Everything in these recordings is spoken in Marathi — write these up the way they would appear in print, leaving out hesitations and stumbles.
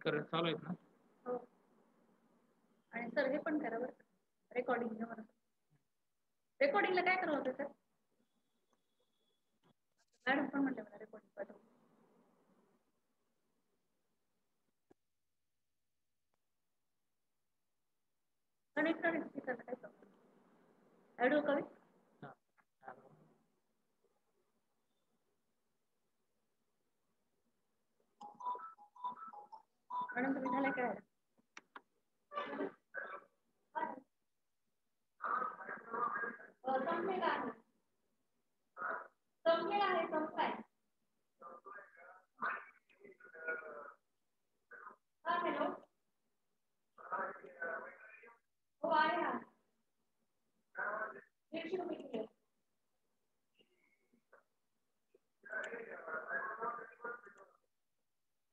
कर चालू आहेत ना. हो. आणि सर हे पण करा बरं रेकॉर्डिंग म्हणा. रेकॉर्डिंगला काय करावं होतं सर? मॅडम पण म्हणते मला रेकॉर्डिंग पाठव. कनेक्ट कनेक्ट स्पीकर काय प्रॉब्लेम? ऍड हो कवी. मॅडम तुम्ही झालं काय? संपलेला आहे. संपलेला आहे संपलाय. हा हॅलो. हो आहे ना. 150 रुपये किलो.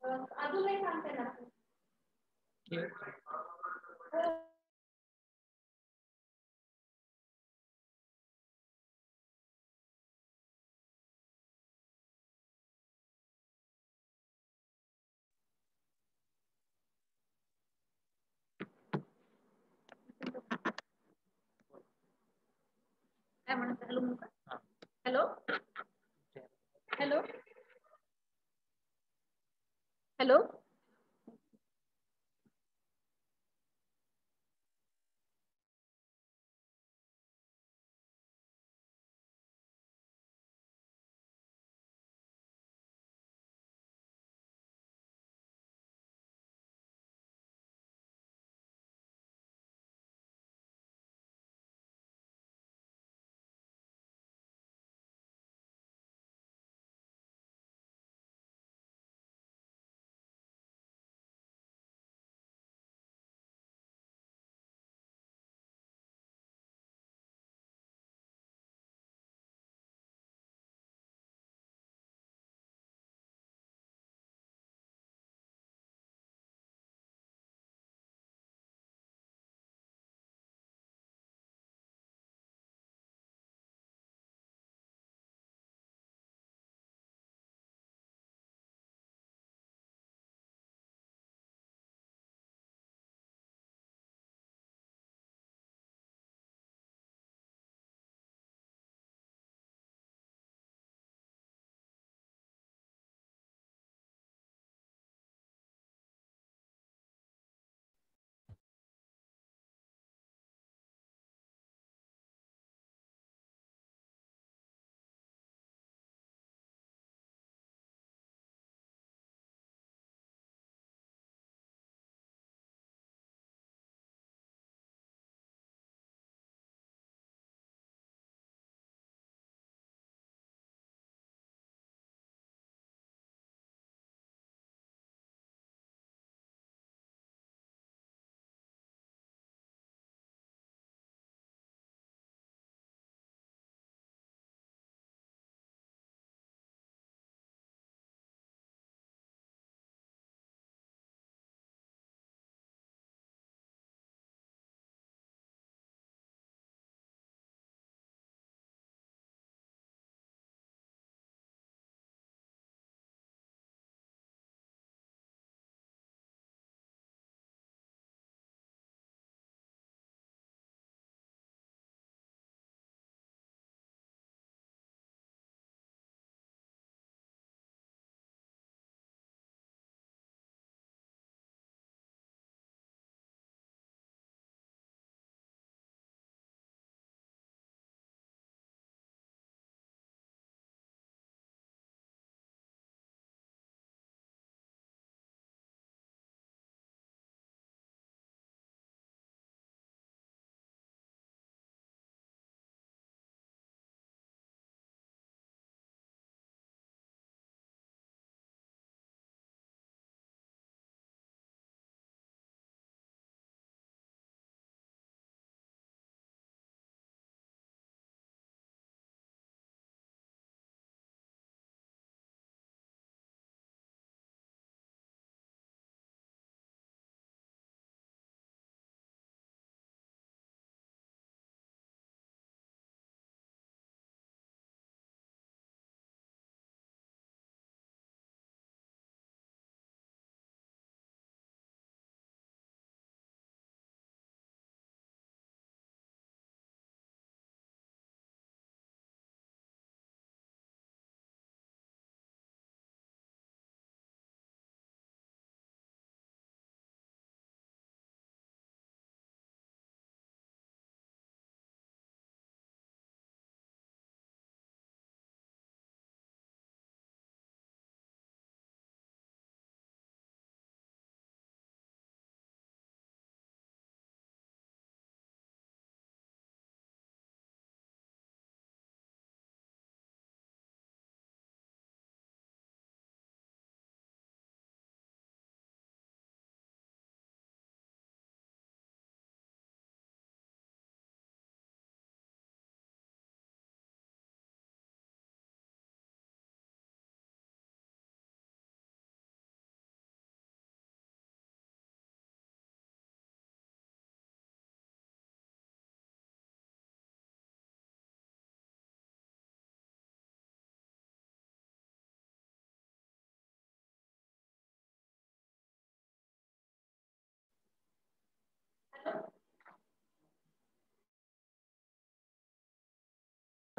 अजून नाही सांगते ना. हो. काय म्हणत हॅलो म्हणू का? Hello hello hello.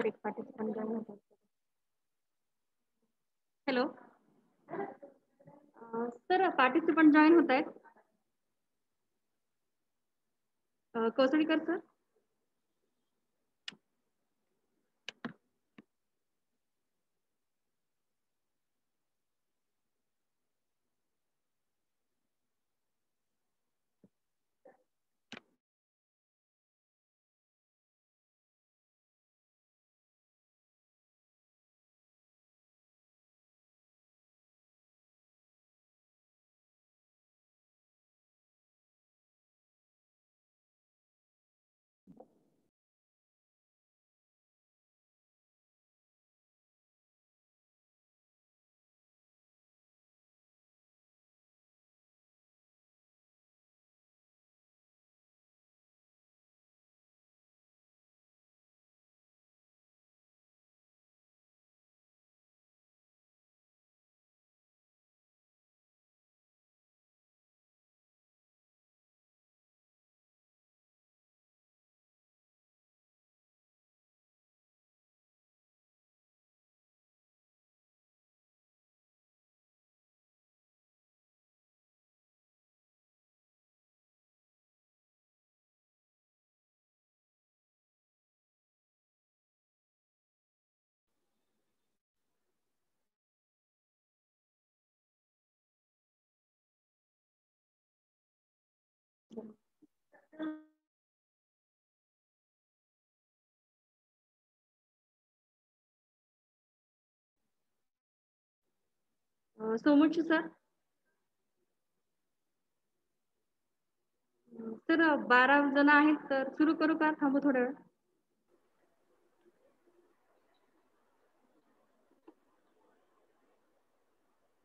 एक पार्टिसिपंट जॉईन होत आहेत. हॅलो सर, पार्टिसिपंट जॉईन होत आहेत. कोसळीकर सर. सोमवंशी सर. सर 12 जण आहेत, तर सुरू करू का थांबू थोडा वेळ?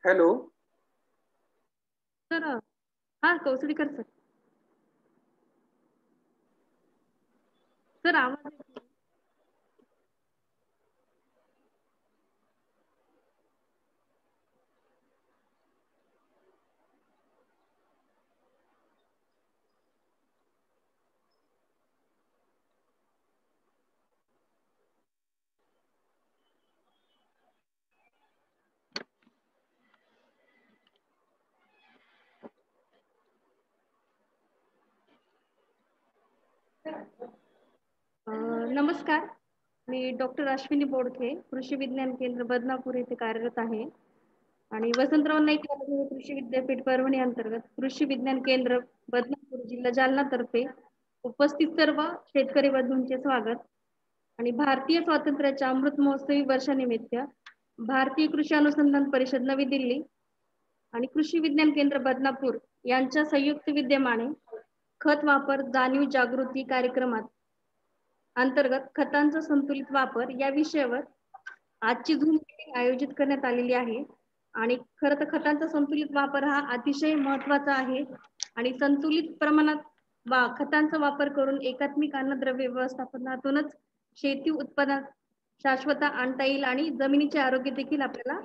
Hello sir. हा कौसडीकर सर. सर आवाज नमस्कार. मी डॉक्टर अश्विनी बोडखे, कृषी विज्ञान केंद्र बदनापूर येथे कार्यरत आहे. आणि वसंतराव नाईक कृषी विद्यापीठ परभणी अंतर्गत कृषी विज्ञान केंद्र बदनापूर जिल्हा जालना तर्फे उपस्थित सर्व शेतकरी बंधूंचे स्वागत. आणि भारतीय स्वातंत्र्याच्या अमृत महोत्सवी वर्षानिमित्त भारतीय कृषी अनुसंधान परिषद नवी दिल्ली आणि कृषी विज्ञान केंद्र बदनापूर यांच्या संयुक्त विद्यमाने खत वापर जाणीव जागृती कार्यक्रमात अंतर्गत खतांचा संतुलित वापर या विषयावर आजची झूम मीटिंग आयोजित करण्यात आलेली आहे. आणि खरं तर खतांचा संतुलित वापर हा अतिशय महत्वाचा आहे. आणि संतुलित प्रमाणात खतांचा वापर करून एकात्मिक अन्नद्रव्य व्यवस्थापनातूनच शेती उत्पादनात शाश्वता आणता येईल आणि जमिनीचे आरोग्य देखील आपल्याला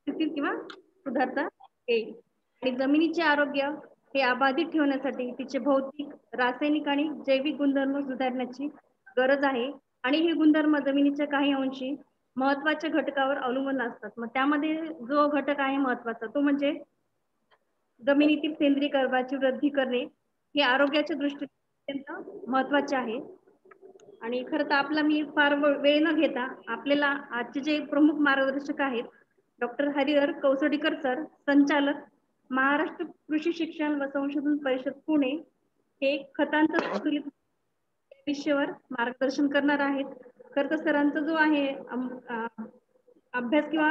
किंवा सुधारता येईल. आणि जमिनीचे आरोग्य हे अबाधित ठेवण्यासाठी तिचे भौतिक, रासायनिक आणि जैविक गुणधर्म सुधारण्याची गरज आहे. आणि हे गुणधर्म जमिनीच्या काही अंशी महत्वाच्या घटकावर अवलंबून असतात. मग त्यामध्ये जो घटक आहे महत्वाचा तो म्हणजे जमिनीतील सेंद्रिय कर्बाची वृद्धी करणे हे आरोग्याच्या दृष्टीने अत्यंत महत्वाचे आहे. आणि खरं तर आपला मी फार वेळ न घेता आपल्याला आजचे जे प्रमुख मार्गदर्शक आहेत डॉक्टर हरिहर कौसडीकर सर, संचालक महाराष्ट्र कृषी शिक्षण व संशोधन परिषद पुणे, हे खतांचा संतुलित विषयावर मार्गदर्शन करणार आहेत. खरं तर सरांचा जो आहे अभ्यास किंवा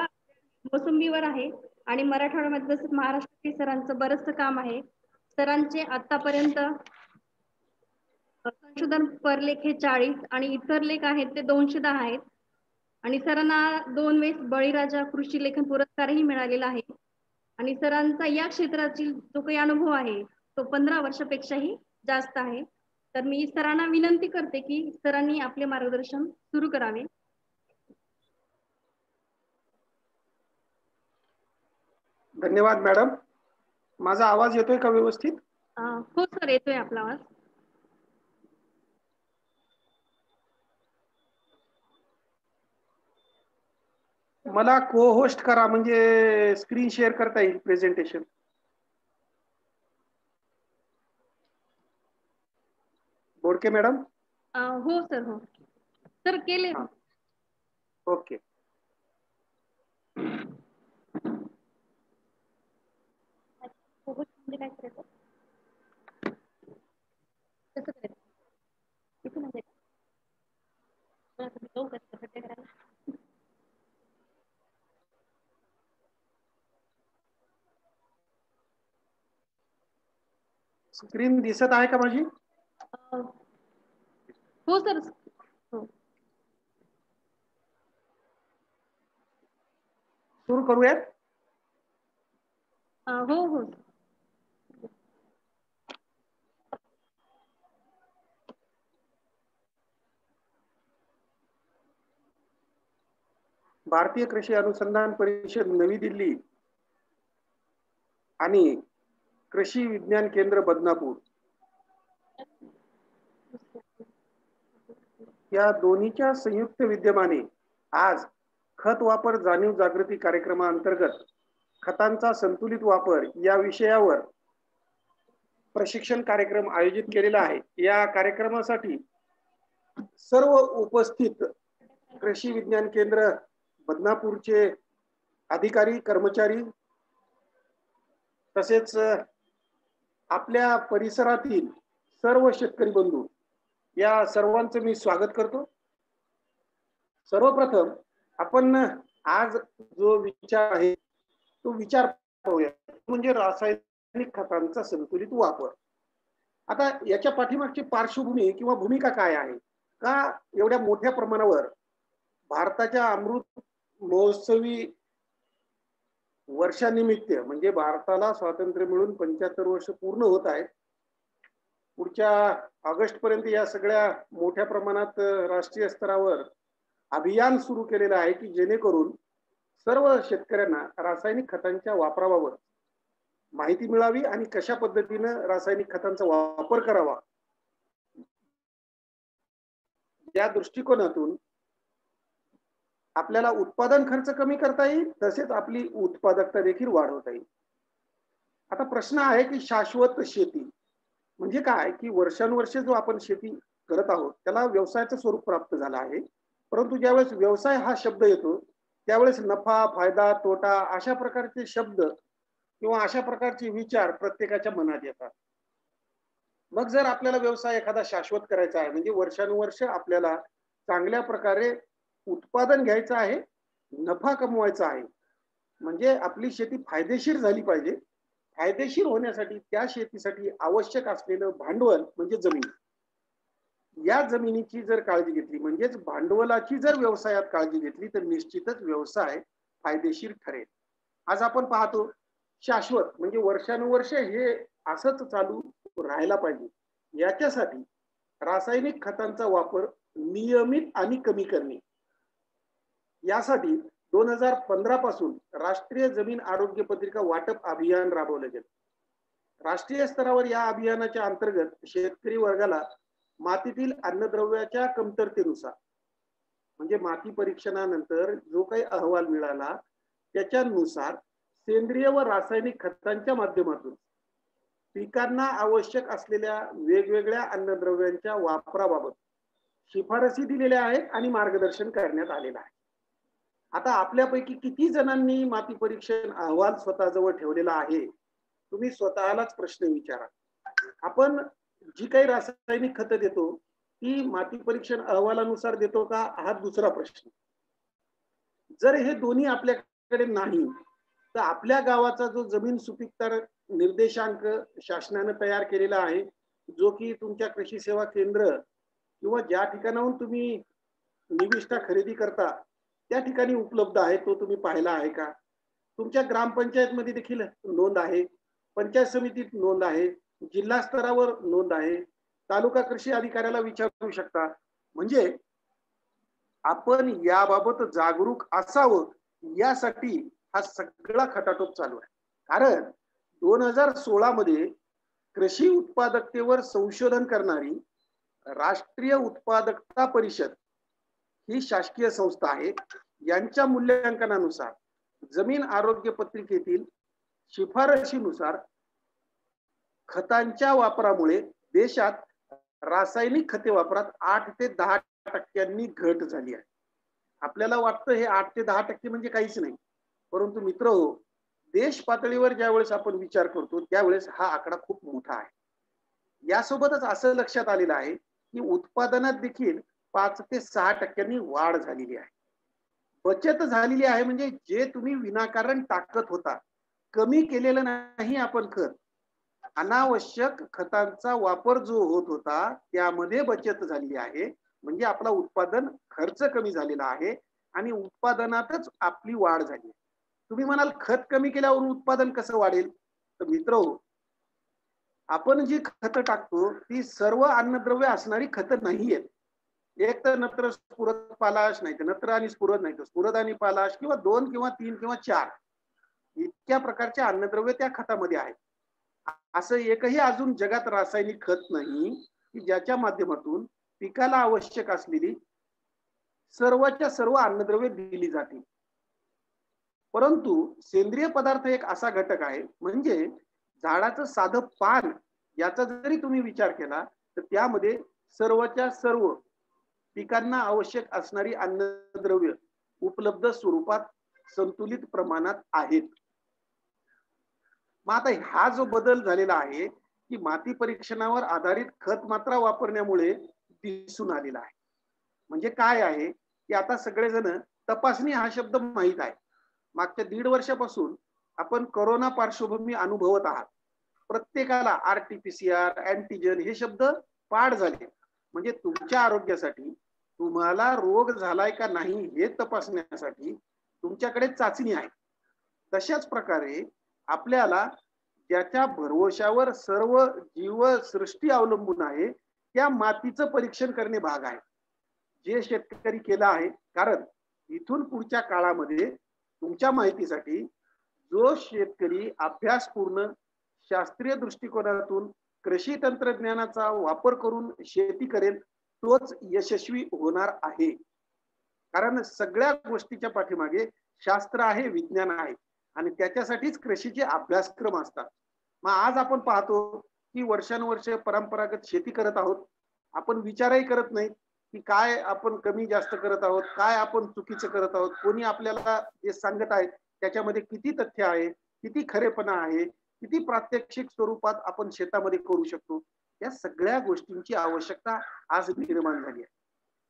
मोसंबीवर आहे आणि मराठवाड्यामध्ये जसं महाराष्ट्र सरांचं बरंचसं काम आहे. सरांचे आतापर्यंत संशोधन परलेख हे 40 आणि इतर लेख आहेत ते 210 आहेत. आणि सरांना 2 वेळेस बळीराजा कृषी लेखन पुरस्कारही मिळालेला आहे. आणि सरांचा या क्षेत्रातील जो काही अनुभव आहे तो 15 वर्षापेक्षाही जास्त आहे. तर मी सरांना विनंती करते की सरांनी आपले मार्गदर्शन सुरू करावे. धन्यवाद मॅडम. माझा आवाज येतोय का व्यवस्थित? हो सर, येतोय आपला आवाज. मला को होस्ट करा, म्हणजे स्क्रीन शेअर करता येईल प्रेझेंटेशन. बोडके मॅडम. हो सर, हो सर केले. ओके. काय करायचं कसं करायचं इथून म्हणजे स्क्रीन दिसत आहे का माझी? हो सर. हो सुरू करूयात. हो हो. भारतीय कृषी अनुसंधान परिषद नवी दिल्ली आणि कृषी विज्ञान केंद्र बदनापूर या दोन्हीच्या संयुक्त विद्यमाने आज खत वापर जाणीव जागृती कार्यक्रमाअंतर्गत खतांचा संतुलित वापर या विषयावर प्रशिक्षण कार्यक्रम आयोजित केलेला आहे. या कार्यक्रमासाठी सर्व उपस्थित कृषी विज्ञान केंद्र बदनापूरचे अधिकारी, कर्मचारी तसेच आपल्या परिसरातील सर्व शेतकरी बंधू या सर्वांचे मी स्वागत करतो. सर्वप्रथम आपण आज जो विचार आहे तो विचार पाहूया, म्हणजे रासायनिक खतांचा संतुलित वापर. आता याच्या पाठीमागची पार्श्वभूमी किंवा भूमिका काय आहे, का एवढ्या मोठ्या प्रमाणावर भारताच्या अमृत महोत्सवी वर्षानिमित्त, म्हणजे भारताला स्वातंत्र्य मिळून 75 वर्ष पूर्ण होत आहेत. पुढच्या ऑगस्ट पर्यंत या सगळ्या मोठ्या प्रमाणात राष्ट्रीय स्तरावर अभियान सुरू केलेलं आहे की जेणेकरून सर्व शेतकऱ्यांना रासायनिक खतांच्या वापराबाबत माहिती मिळावी आणि कशा पद्धतीने रासायनिक खतांचा वापर करावा या दृष्टिकोनातून आपल्याला उत्पादन खर्च कमी करता येईल, तसेच आपली उत्पादकता देखील वाढवता येईल. आता प्रश्न आहे की शाश्वत शेती म्हणजे काय, की वर्षानुवर्षे जो आपण शेती करत आहोत त्याला व्यवसायाचं स्वरूप प्राप्त झालं आहे. परंतु ज्यावेळेस व्यवसाय हा शब्द येतो त्यावेळेस नफा, फायदा, तोटा अशा प्रकारचे शब्द किंवा अशा प्रकारचे विचार प्रत्येकाच्या मनात येतात. मग जर आपल्याला व्यवसाय एखादा शाश्वत करायचा आहे, म्हणजे वर्षानुवर्ष आपल्याला चांगल्या प्रकारे उत्पादन घ्यायचं आहे, नफा कमवायचा आहे, म्हणजे आपली शेती फायदेशीर झाली पाहिजे. फायदेशीर होण्यासाठी त्या शेतीसाठी आवश्यक असलेलं भांडवल म्हणजे जमीन, या जमिनीची जर काळजी घेतली, म्हणजेच भांडवलाची जर व्यवसायात काळजी घेतली तर निश्चितच व्यवसाय फायदेशीर ठरेल. आज आपण पाहतो शाश्वत म्हणजे वर्षानुवर्ष हे असंच चालू राहायला पाहिजे. याच्यासाठी रासायनिक खतांचा वापर नियमित आणि कमी करणे, यासाठी 2015 पासून राष्ट्रीय जमीन आरोग्य पत्रिका वाटप अभियान राबवले गेले. राष्ट्रीय स्तरावर या अभियानाच्या अंतर्गत शेतकरी वर्गाला मातीतील अन्नद्रव्याच्या कमतरतेनुसार, म्हणजे माती परीक्षणानंतर जो काही अहवाल मिळाला त्याच्यानुसार सेंद्रिय व रासायनिक खतांच्या माध्यमातून पिकांना आवश्यक असलेल्या वेगवेगळ्या अन्नद्रव्यांच्या वापराबाबत शिफारसी दिलेल्या आहेत आणि मार्गदर्शन करण्यात आलेलं आहे. आता आपल्यापैकी किती जणांनी माती परीक्षण अहवाल स्वतःजवळ ठेवलेला आहे, तुम्ही स्वतःलाच प्रश्न विचारा. आपण जी काही रासायनिक खतं देतो ती माती परीक्षण अहवालानुसार देतो का, हा दुसरा प्रश्न. जर हे दोन्ही आपल्याकडे नाही तर आपल्या गावाचा जो जमीन सुपीकता निर्देशांक शासनाने तयार केलेला आहे, जो की तुमच्या कृषी सेवा केंद्र किंवा ज्या ठिकाणाहून तुम्ही निविष्ठा खरेदी करता त्या ठिकाणी उपलब्ध आहे, तो तुम्ही पाहिला आहे का? तुमच्या ग्रामपंचायत मध्ये देखील नोंद आहे, पंचायत समितीत नोंद आहे, जिल्हा स्तरावर नोंद आहे, तालुका कृषी अधिकाऱ्याला विचारू शकता. म्हणजे आपण याबाबत जागरूक असावं यासाठी हा सगळा खटाटोप चालू आहे. कारण 2016 मध्ये कृषी उत्पादकतेवर संशोधन करणारी राष्ट्रीय उत्पादकता परिषद ही शासकीय संस्था आहे. यांच्या मूल्यांकनानुसार जमीन आरोग्य पत्रिकेतील शिफारशीनुसार खतांच्या वापरामुळे देशात रासायनिक खते वापरात 8 ते 10% घट झाली आहे. आपल्याला वाटतं हे 8 ते 10% म्हणजे काहीच नाही, परंतु मित्र हो, देश पातळीवर ज्यावेळेस आपण विचार करतो त्यावेळेस हा आकडा खूप मोठा आहे. यासोबतच असं लक्षात आलेलं आहे की उत्पादनात देखील 5 ते 6% वाढ झालेली आहे. बचत झालेली आहे, म्हणजे जे तुम्ही विनाकारण टाकत होता, कमी केलेलं नाही आपण खत, अनावश्यक खतांचा वापर जो होत होता त्यामध्ये बचत झालेली आहे. म्हणजे आपला उत्पादन खर्च कमी झालेला आहे आणि उत्पादनातच आपली वाढ झाली. तुम्ही म्हणाल खत कमी केल्यावर उत्पादन कसं वाढेल? तर मित्रहो, आपण जी खतं टाकतो ती सर्व अन्नद्रव्य असणारी खतं नाहीयेत. एक तर नत्र स्फुरद पालाश, नाही तर नत्र आणि स्फुरद, नाही तर स्फुरद आणि पालाश, किंवा 2 किंवा 3 किंवा 4 इतक्या प्रकारचे अन्नद्रव्य त्या खतामध्ये आहेत. असं एकही अजून जगात रासायनिक खत नाही की ज्याच्या माध्यमातून पिकाला आवश्यक असलेली सर्वच्या सर्व अन्नद्रव्य दिली जातील. परंतु सेंद्रिय पदार्थ एक असा घटक आहे, म्हणजे झाडाचं साधं पान याचा जरी तुम्ही विचार केला तर त्यामध्ये सर्वच्या सर्व पिकांना आवश्यक असणारी अन्नद्रव्य उपलब्ध स्वरूपात संतुलित प्रमाणात आहेत. मग आता हा जो बदल झालेला आहे की माती परीक्षणावर आधारित खत मात्रा वापरण्यामुळे दिसून आलेला आहे. म्हणजे काय आहे की आता सगळेजण तपासणी हा शब्द माहित आहे. मागच्या 1.5 वर्षापासून आपण कोरोना पार्श्वभूमी अनुभवत आहात. प्रत्येकाला आरटीपीसीआर, अँटीजन हे शब्द पाठ झाले. म्हणजे तुमच्या आरोग्यासाठी तुम्हाला रोग झालाय का नाही हे तपासण्यासाठी तुमच्याकडे चाचणी आहे. तशाच प्रकारे आपल्याला ज्याच्या भरवशावर सर्व जीवसृष्टी अवलंबून आहे त्या मातीचं परीक्षण करणे भाग आहे. जे शेतकरी केलं आहे, कारण इथून पुढच्या काळामध्ये तुमच्या माहितीसाठी जो शेतकरी अभ्यासपूर्ण शास्त्रीय दृष्टिकोनातून कृषी तंत्रज्ञानाचा वापर करून शेती करेल तोच यशस्वी होणार आहे. कारण सगळ्या गोष्टीच्या पाठीमागे शास्त्र आहे, विज्ञान आहे आणि त्याच्यासाठीच कृषीचे अभ्यासक्रम असतात. मग आज आपण पाहतो की वर्षानुवर्ष परंपरागत शेती करत आहोत. आपण विचारही करत नाही की काय आपण कमी जास्त करत आहोत, काय आपण चुकीचं करत आहोत, कोणी आपल्याला जे सांगत आहे त्याच्यामध्ये किती तथ्य आहे, किती खरेपणा आहे, किती प्रात्यक्षिक स्वरूपात आपण शेतामध्ये करू शकतो. या सगळ्या गोष्टींची आवश्यकता आज निर्माण झाली आहे.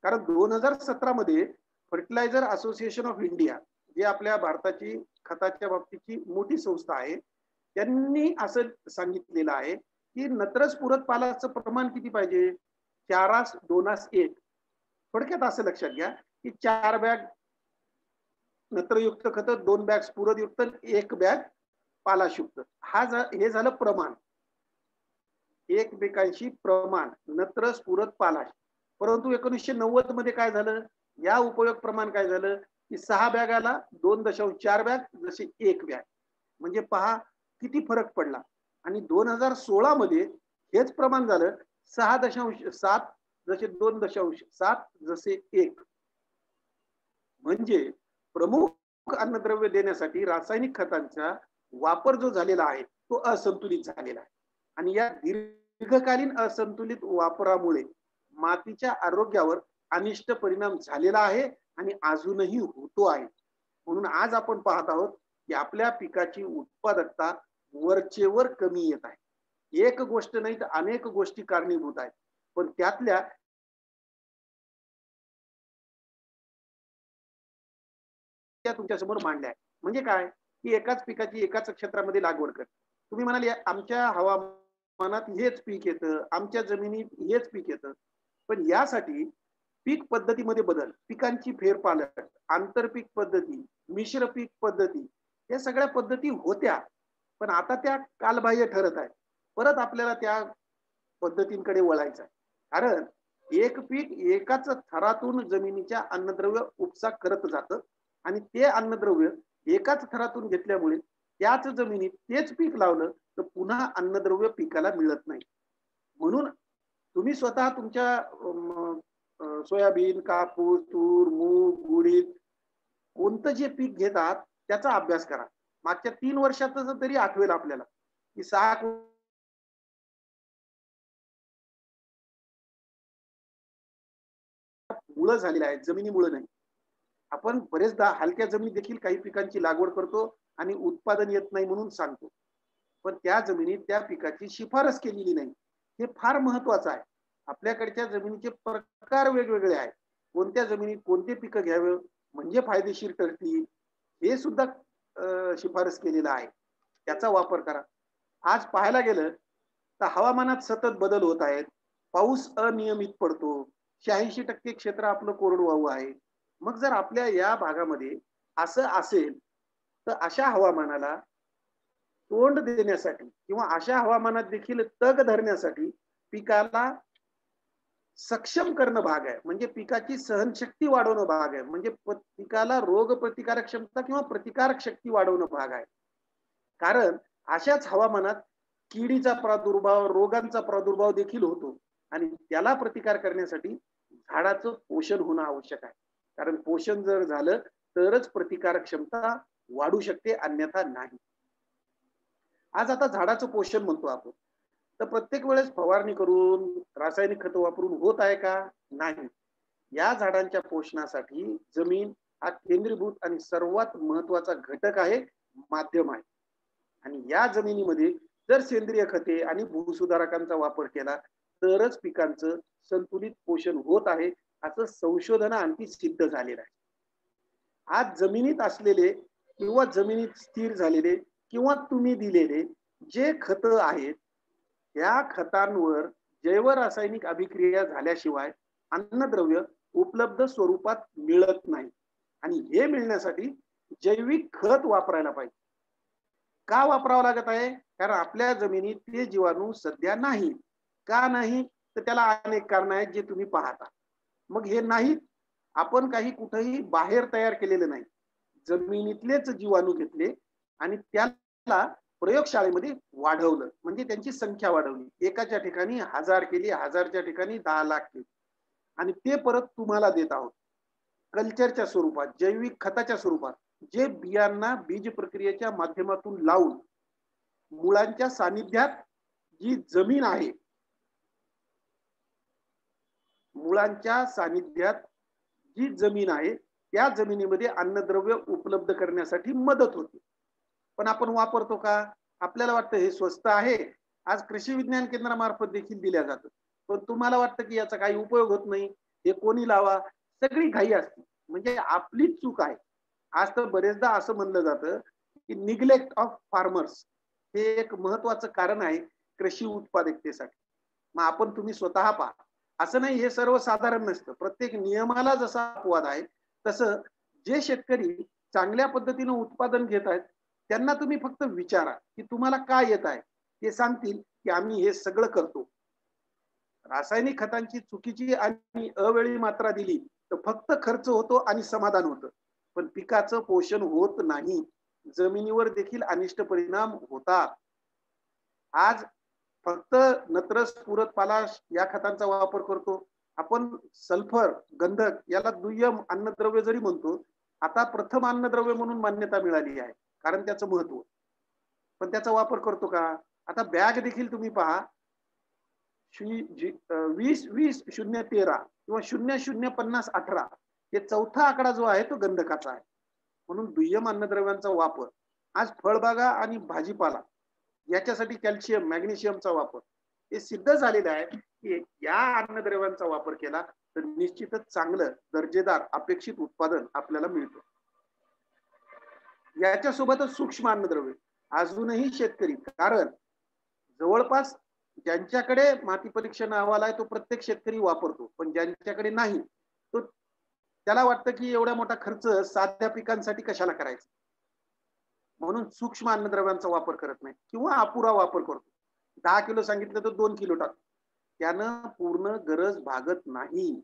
कारण 2017 मध्ये फर्टिलायझर असोसिएशन ऑफ इंडिया, जे आपल्या भारताची खताच्या बाबतीची मोठी संस्था आहे, त्यांनी असं सांगितलेलं आहे की नत्र स्फुरद पालाचं प्रमाण किती पाहिजे? 4:2:1. थोडक्यात असं लक्षात घ्या की 4 बॅग नत्रयुक्त खत, 2 बॅग स्फुरदयुक्त, 1 बॅग पालाशयुक्त. हे झालं प्रमाण, एकमेकांशी प्रमाण नत्र स्फुरद पालाश. परंतु 1990 मध्ये काय झालं, या उपयोग प्रमाण काय झालं की 6 बॅगाला 2.4 बॅग जसे 1 बॅग. म्हणजे पहा किती फरक पडला. आणि 2016 मध्ये हेच प्रमाण झालं 6.7 जसे 2.7 जसे 1. म्हणजे प्रमुख अन्नद्रव्य देण्यासाठी रासायनिक खतांचा वापर जो झालेला आहे तो असंतुलित झालेला आहे. आणि या दीर्घकालीन असंतुलित वापरामुळे मातीच्या आरोग्यावर अनिष्ट परिणाम झालेला आहे आणि अजूनही होतो आहे. म्हणून आज आपण पाहत आहोत की आपल्या पिकाची उत्पादकता वरचेवर कमी येत आहे. एक गोष्ट नाही तर अनेक गोष्टी कारणीभूत आहेत, पण त्यातल्या त्या तुमच्या समोर मांडल्या आहेत. म्हणजे काय की एकाच पिकाची एकाच क्षेत्रामध्ये लागवड कर. तुम्ही म्हणाले आमच्या हवामानात हेच पीक येतं, आमच्या जमिनीत हेच पीक येतं, पण यासाठी पीक पद्धतीमध्ये बदल, पिकांची फेरपालट, आंतरपीक पद्धती, मिश्र पीक पद्धती, या सगळ्या पद्धती होत्या, पण आता त्या कालबाह्य ठरत आहेत. परत आपल्याला त्या पद्धतींकडे वळायचं आहे. कारण एक पीक एकाच थरातून जमिनीच्या अन्नद्रव्य उपसा करत जातं आणि ते अन्नद्रव्य एकाच थरातून घेतल्यामुळे त्याच जमिनीत तेच पीक लावलं तर पुन्हा अन्नद्रव्य पिकाला मिळत नाही. म्हणून तुम्ही स्वतः तुमच्या सोयाबीन, कापूस, तूर, मूग, उडीद कोणतं जे पीक घेतात त्याचा अभ्यास करा. मागच्या 3 वर्षाचं तरी आठवेल आपल्याला की 6 मुळं झालेली आहेत, जमिनीमुळे नाही. आपण बरेचदा हलक्या जमिनीत देखील काही पिकांची लागवड करतो आणि उत्पादन येत नाही म्हणून सांगतो. पण त्या जमिनीत त्या पिकाची शिफारस केलेली नाही. हे फार महत्वाचं आहे. आपल्याकडच्या जमिनीचे प्रकार वेगवेगळे आहेत. कोणत्या जमिनीत कोणते पिकं घ्यावे म्हणजे फायदेशीर ठरतील हे सुद्धा शिफारस केलेलं आहे. त्याचा वापर करा. आज पाहायला गेलं तर हवामानात सतत बदल होत आहेत. पाऊस अनियमित पडतो. 86% क्षेत्र आपलं कोरडवाहू आहे. मग जर आपल्या या भागामध्ये असं असेल तर अशा हवामानाला तोंड देण्यासाठी किंवा अशा हवामानात देखील तग धरण्यासाठी पिकाला सक्षम करणं भाग आहे. म्हणजे पिकाची सहनशक्ती वाढवणं भाग आहे. म्हणजे पिकाला रोग प्रतिकारक क्षमता किंवा प्रतिकारक शक्ती वाढवणं भाग आहे. कारण अशाच हवामानात किडीचा प्रादुर्भाव, रोगांचा प्रादुर्भाव देखील होतो आणि त्याला प्रतिकार करण्यासाठी झाडाचं पोषण होणं आवश्यक आहे. कारण पोषण जर झालं तरच प्रतिकारक क्षमता वाढू शकते, अन्यथा नाही. आज आता झाडाचं पोषण म्हणतो आपण. तर प्रत्येक वेळेस फवारणी करून रासायनिक खत वापरून होत आहे का? नाही. या झाडांच्या पोषणासाठी जमीन हा केंद्रीभूत आणि सर्वात महत्वाचा घटक आहे, माध्यम आहे. आणि या जमिनीमध्ये जर सेंद्रिय खते आणि भूसुधारकांचा वापर केला तरच पिकांचं संतुलित पोषण होत आहे, असं संशोधन आणखी सिद्ध झालेलं आहे. आज जमिनीत असलेले किंवा जमिनीत स्थिर झालेले किंवा तुम्ही दिलेले जे खत आहेत त्या खतांवर जैव रासायनिक अभिक्रिया झाल्याशिवाय अन्नद्रव्य उपलब्ध स्वरूपात मिळत नाही. आणि हे मिळण्यासाठी जैविक खत वापरायला पाहिजे. का वापरावं लागत आहे? कारण आपल्या जमिनीत ते जीवाणू सध्या नाही. का नाही? तर त्याला अनेक कारण आहेत जे तुम्ही पाहता. मग हे नाही आपण काही कुठेही बाहेर तयार केलेलं नाही. जमिनीतलेच जीवाणू घेतले आणि त्याला प्रयोगशाळेमध्ये वाढवलं, म्हणजे त्यांची संख्या वाढवली. एकाच्या ठिकाणी 1000 केली, 1000च्या ठिकाणी 10 लाख केली आणि ते परत तुम्हाला देत आहोत कल्चरच्या स्वरूपात, जैविक खताच्या स्वरूपात, जे बियांना बीज प्रक्रियेच्या माध्यमातून लावून मुळांच्या सानिध्यात जी जमीन आहे, मुळांच्या सानिध्यात जी जमीन आहे त्या जमिनीमध्ये अन्नद्रव्य उपलब्ध करण्यासाठी मदत होते. पण आपण वापरतो का? आपल्याला वाटतं हे स्वस्त आहे, आज कृषी विज्ञान केंद्रामार्फत देखील दिल्या जातं. पण तुम्हाला वाटतं की याचा काही उपयोग होत नाही, हे कोणी लावा, सगळी घाई असते. म्हणजे आपलीच चूक आहे. आज तर बरेचदा असं म्हणलं जातं की निग्लेक्ट ऑफ फार्मर्स हे एक महत्वाचं कारण आहे कृषी उत्पादकतेसाठी. मग आपण तुम्ही स्वतः पहा. असं नाही हे सर्वसाधारण नसतं. प्रत्येक नियमाला जसा अपवाद आहे तसं जे शेतकरी चांगल्या पद्धतीने उत्पादन घेत आहेत त्यांना तुम्ही फक्त विचारा की तुम्हाला काय येत आहे. ते सांगतील की आम्ही हे सगळं करतो. रासायनिक खतांची चुकीची आणि अवेळी मात्रा दिली तर फक्त खर्च होतो आणि समाधान होतं, पण पिकाचं पोषण होत नाही. जमिनीवर देखील अनिष्ट परिणाम होतात. आज फक्त नत्र, स्फुरद, पालाश या खतांचा वापर करतो आपण. सल्फर, गंधक याला दुय्यम अन्नद्रव्य जरी म्हणतो, आता प्रथम अन्नद्रव्य म्हणून मान्यता मिळाली आहे कारण त्याचं महत्व. पण त्याचा वापर करतो का? आता बॅग देखील तुम्ही पहा, 20-20-0-13 किंवा 00-50-18 हे चौथा आकडा जो आहे तो गंधकाचा आहे. म्हणून दुय्यम अन्नद्रव्यांचा वापर. आज फळबागा आणि भाजीपाला याच्यासाठी कॅल्शियम, मॅग्नेशियमचा वापर हे सिद्ध झालेलं आहे की या अन्नद्रव्यांचा वापर केला तर निश्चितच चांगलं दर्जेदार अपेक्षित उत्पादन आपल्याला मिळतं. याच्यासोबतच सूक्ष्म अन्नद्रव्य अजूनही शेतकरी, कारण जवळपास ज्यांच्याकडे माती परीक्षण अहवाल आहे तो प्रत्येक शेतकरी वापरतो, पण ज्यांच्याकडे नाही तो त्याला वाटतं की एवढा मोठा खर्च साध्या पिकांसाठी कशाला करायचा, म्हणून सूक्ष्म अन्नद्रव्यांचा वापर करत नाही किंवा अपुरा वापर करतो. 10 किलो सांगितलं तर 2 किलो टाकतो, त्यानं पूर्ण गरज भागत नाही.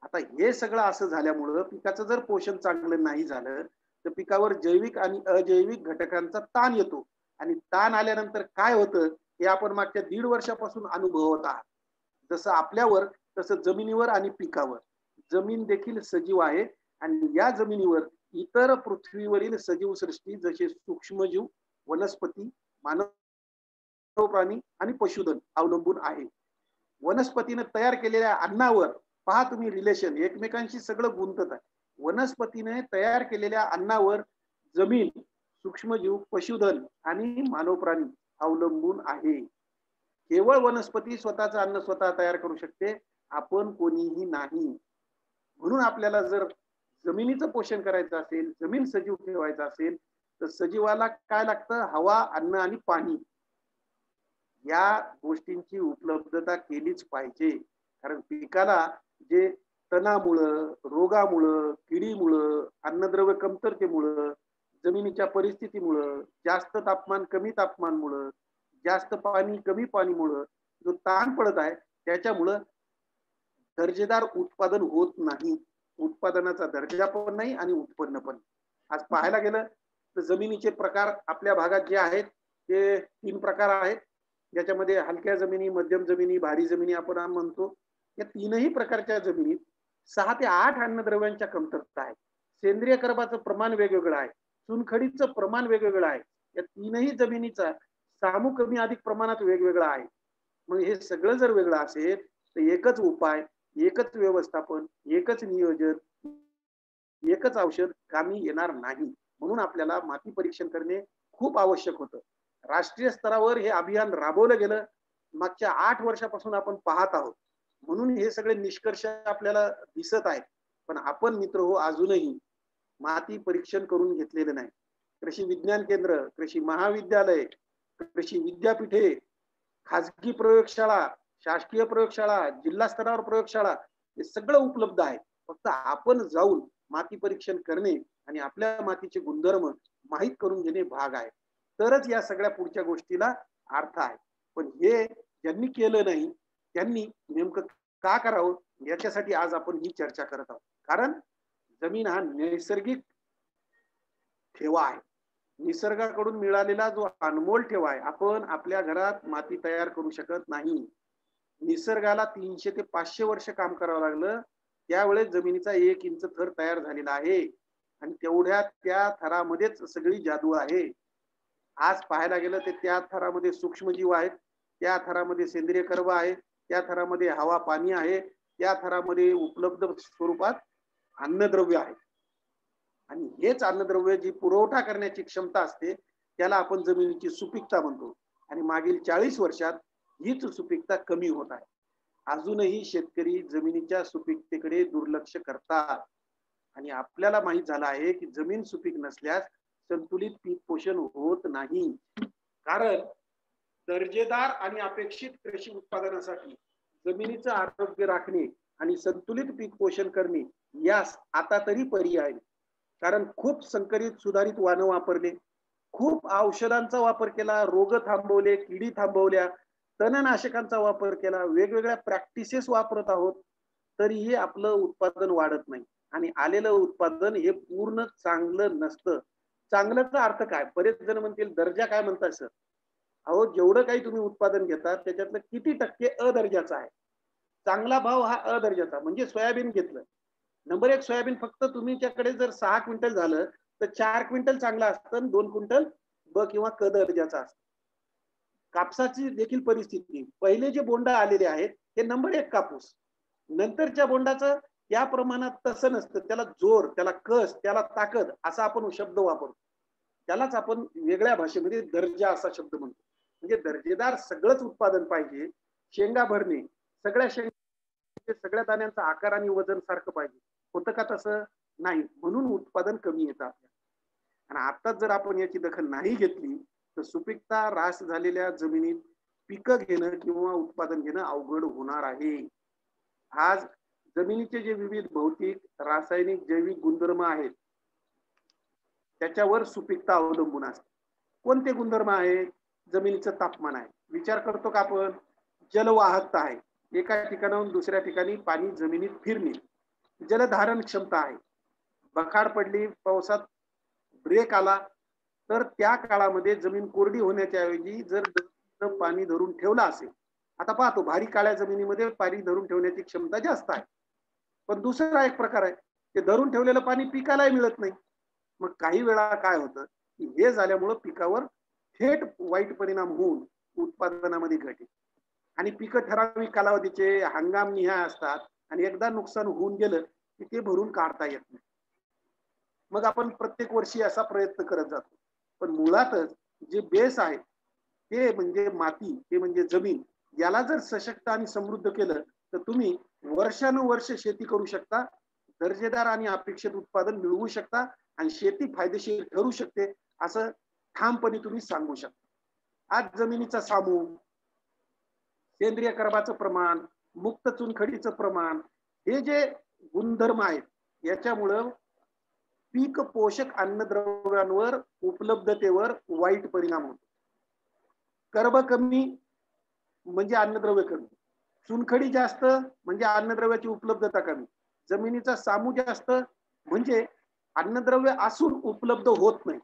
आता हे सगळं असं झाल्यामुळं पिकाचं जर पोषण चांगलं नाही झालं तर पिकावर जैविक आणि अजैविक घटकांचा ताण येतो आणि ताण आल्यानंतर काय होतं हे आपण मागच्या 1.5 वर्षापासून अनुभवत आहात. जसं आपल्यावर तसं जमिनीवर आणि पिकावर जमीन देखील सजीव आहे आणि या जमिनीवर इतर पृथ्वीवरील सजीव सृष्टी जसे सूक्ष्मजीव, वनस्पती, मानव प्राणी आणि पशुधन अवलंबून आहे. वनस्पतीने तयार केलेल्या अन्नावर पहा तुम्ही रिलेशन एकमेकांशी सगळं गुंतत आहे. वनस्पतीने तयार केलेल्या अन्नावर जमीन, सूक्ष्मजीव, पशुधन आणि मानव प्राणी अवलंबून आहे. केवळ वनस्पती स्वतःचं अन्न स्वतः तयार करू शकते, आपण कोणीही नाही. म्हणून आपल्याला जर जमिनीचं पोषण करायचं असेल, जमीन सजीव ठेवायचं असेल, तर सजीवाला काय लागतं? हवा, अन्न आणि पाणी. या गोष्टींची उपलब्धता केलीच पाहिजे. कारण पिकाला जे तणामुळं, रोगामुळं, किडीमुळं, अन्नद्रव्य कमतरतेमुळं, जमिनीच्या परिस्थितीमुळं, जास्त तापमान कमी तापमानमुळं, जास्त पाणी कमी पाणीमुळं जो ताण पडत आहे, त्याच्यामुळं दर्जेदार उत्पादन होत नाही. उत्पादनाचा दर्जा पण नाही आणि उत्पन्न पण. आज पाहायला गेलं तर जमिनीचे प्रकार आपल्या भागात जे आहेत ते 3 प्रकार आहेत. ज्याच्यामध्ये हलक्या जमिनी, मध्यम जमिनी, भारी जमिनी आपण म्हणतो. या तीनही प्रकारच्या जमिनीत 6 ते 8 अन्नद्रव्यांच्या कमतरता आहे. सेंद्रिय कर्बाचं प्रमाण वेगवेगळं आहे. चुनखडीचं प्रमाण वेगवेगळं आहे. या तीनही जमिनीचा सामू कमी अधिक प्रमाणात वेगवेगळा आहे. मग हे सगळं जर वेगळं असेल तर एकच उपाय, एकच व्यवस्थापन, एकच नियोजन, एकच औषध कामी येणार नाही. म्हणून आपल्याला माती परीक्षण करणे खूप आवश्यक होतं. राष्ट्रीय स्तरावर हे अभियान राबवलं गेलं. मागच्या 8 वर्षापासून आपण पाहत आहोत. म्हणून हे सगळे निष्कर्ष आपल्याला दिसत आहेत. पण आपण मित्र हो अजूनही माती परीक्षण करून घेतलेलं नाही. कृषी विज्ञान केंद्र, कृषी महाविद्यालय, कृषी विद्यापीठे, खाजगी प्रयोगशाळा, शासकीय प्रयोगशाळा, जिल्हा स्तरावर प्रयोगशाळा हे सगळं उपलब्ध आहे. फक्त आपण जाऊन माती परीक्षण करणे आणि आपल्या मातीचे गुणधर्म माहीत करून घेणे भाग आहे. तरच या सगळ्या पुढच्या गोष्टीला अर्थ आहे. पण हे ज्यांनी केलं नाही त्यांनी नेमकं का करावं याच्यासाठी आज आपण ही चर्चा करत आहोत. कारण जमीन हा नैसर्गिक ठेवा आहे. निसर्गाकडून मिळालेला जो अनमोल ठेवा आहे. आपण आपल्या घरात माती तयार करू शकत नाही. निसर्गाला 300 ते 500 वर्ष काम करावं लागलं. त्यावेळेस जमिनीचा 1 इंच थर तयार झालेला आहे आणि तेवढ्या त्या थरामध्येच सगळी जादू आहे. आज पाहायला गेलं तर त्या थरामध्ये सूक्ष्मजीव आहेत, त्या थरामध्ये सेंद्रिय कर्ब आहे, त्या थरामध्ये हवा पाणी आहे, त्या थरामध्ये उपलब्ध स्वरूपात अन्नद्रव्य आहे. आणि हेच अन्नद्रव्य जी पुरवठा करण्याची क्षमता असते त्याला आपण जमिनीची सुपीकता म्हणतो. आणि मागील 40 वर्षात हीच सुपीकता कमी होत आहे. अजूनही शेतकरी जमिनीच्या सुपीकतेकडे दुर्लक्ष करतात. आणि आपल्याला माहित झालं आहे की जमीन सुपीक नसल्यास संतुलित पीक पोषण होत नाही. कारण दर्जेदार आणि अपेक्षित कृषी उत्पादनासाठी जमिनीचं आरोग्य राखणे आणि संतुलित पीक पोषण करणे यास आता तरी पर्याय. कारण खूप संकरित सुधारित वाहनं वापरले, खूप औषधांचा वापर केला, रोग थांबवले, किडी थांबवल्या, तणनाशकांचा वापर केला, वेगवेगळ्या प्रॅक्टिसेस वापरत आहोत, तरीही आपलं उत्पादन वाढत नाही. आणि आलेलं उत्पादन हे पूर्ण चांगलं नसतं. चांगल्याचा अर्थ काय? बरेच जण म्हणतील दर्जा काय म्हणतात सर? अहो जेवढं काही तुम्ही उत्पादन घेतात त्याच्यातलं किती टक्के अदर्जाचं आहे? चांगला भाव हा अदर्जाचा. म्हणजे सोयाबीन घेतलं, नंबर 1 सोयाबीन फक्त तुमच्याकडे जर 6 क्विंटल झालं तर 4 क्विंटल चांगला असतं आणि 2 क्विंटल ब किंवा क दर्जाचा असतं. कापसाची देखील परिस्थिती, पहिले जे बोंड आलेले आहेत ते नंबर 1 कापूस, नंतरच्या बोंडाचं या प्रमाणात तसं नसतं. त्याला जोर, त्याला कस, त्याला ताकद असा आपण शब्द वापरतो. त्यालाच आपण वेगळ्या भाषेमध्ये दर्जा असा शब्द म्हणतो. म्हणजे दर्जेदार सगळंच उत्पादन पाहिजे. शेंगा भरणे, सगळ्या दाण्यांचा आकार आणि वजन सारखं पाहिजे. होतं का तसं? नाही. म्हणून उत्पादन कमी येतं आपल्याला. आणि आता जर आपण याची दखल नाही घेतली तर सुपीकता ह्रास झालेल्या जमिनीत पिकं घेणं किंवा उत्पादन घेणं अवघड होणार आहे. आज जमिनीचे जे विविध भौतिक, रासायनिक, जैविक गुणधर्म आहेत त्याच्यावर सुपीकता अवलंबून असते. कोणते गुणधर्म आहेत? जमिनीचं तापमान आहे. विचार करतो का आपण? जलवाहकता आहे. एका ठिकाणाहून दुसऱ्या ठिकाणी पाणी जमिनीत फिरणे. जलधारण क्षमता आहे. बखाड पडली, पावसात ब्रेक आला तर त्या काळामध्ये जमीन कोरडी होण्याच्या ऐवजी जर पाणी धरून ठेवलं असेल आता पाहतो भारी काळ्या जमिनीमध्ये पाणी धरून ठेवण्याची क्षमता जास्त आहे. पण दुसरा एक प्रकार आहे, ते धरून ठेवलेलं पाणी पिकालाही मिळत नाही. मग काही वेळा काय होतं, की हे झाल्यामुळं पिकावर थेट वाईट परिणाम होऊन उत्पादनामध्ये घट येते. आणि पिकं ठराविक कालावधीचे हंगामनिहाय असतात आणि एकदा नुकसान होऊन गेलं की ते भरून काढता येत नाही. मग आपण प्रत्येक वर्षी असा प्रयत्न करत जातो. पण मुळातच जे बेस आहे ते म्हणजे माती, ते म्हणजे जमीन, याला जर सशक्त आणि समृद्ध केलं तर तुम्ही वर्षानुवर्ष शेती करू शकता, दर्जेदार आणि अपेक्षित उत्पादन मिळवू शकता आणि शेती फायदेशीर ठरू शकते असं ठामपणे तुम्ही सांगू शकता. आज जमिनीचा सामून, सेंद्रिय कर्बाचं प्रमाण, मुक्त चुनखडीचं प्रमाण, हे जे गुणधर्म आहेत याच्यामुळं पीक पोषक अन्नद्रव्यांवर उपलब्धतेवर वाईट परिणाम होतो. कर्ब कमी म्हणजे अन्नद्रव्य कमी, चुनखडी जास्त म्हणजे अन्नद्रव्याची उपलब्धता कमी, जमिनीचा सामू जास्त म्हणजे अन्नद्रव्य असून उपलब्ध होत नाही.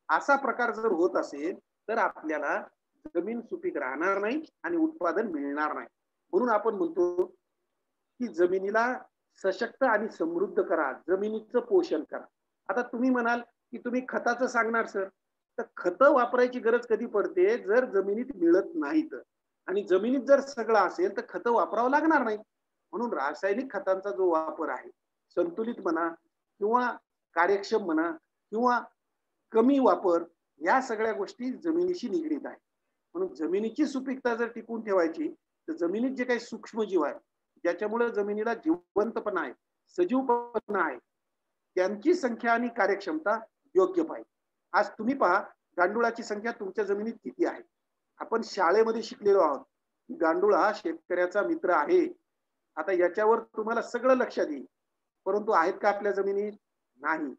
असा प्रकार जर होत असेल तर आपल्याला जमीन सुपीक राहणार नाही आणि उत्पादन मिळणार नाही. म्हणून आपण म्हणतो की जमिनीला सशक्त आणि समृद्ध करा, जमिनीचं पोषण करा. आता तुम्ही म्हणाल की तुम्ही खताचं सांगणार सर, तर खतं वापरायची गरज कधी पडते जर जमिनीत मिळत नाही तर, आणि जमिनीत जर सगळं असेल तर खतं वापरावं लागणार नाही. म्हणून रासायनिक खतांचा जो वापर आहे, संतुलित म्हणा किंवा कार्यक्षम म्हणा किंवा कमी वापर, या सगळ्या गोष्टी जमिनीशी निगडीत आहे. म्हणून जमिनीची सुपीकता जर टिकून ठेवायची तर जमिनीत जे काही सूक्ष्मजीव आहे ज्याच्यामुळे जमिनीला जिवंतपणा आहे, सजीवपणा आहे, त्यांची संख्या आणि कार्यक्षमता योग्य पाहिजे. आज तुम्ही पहा गांडुळाची संख्या तुमच्या जमिनीत किती आहे. आपण शाळेमध्ये शिकलेलो आहोत की गांडूळ हा शेतकऱ्याचा मित्र आहे. आता याच्यावर तुम्हाला सगळं लक्षात येईल. परंतु आहेत का आपल्या जमिनीत? नाही.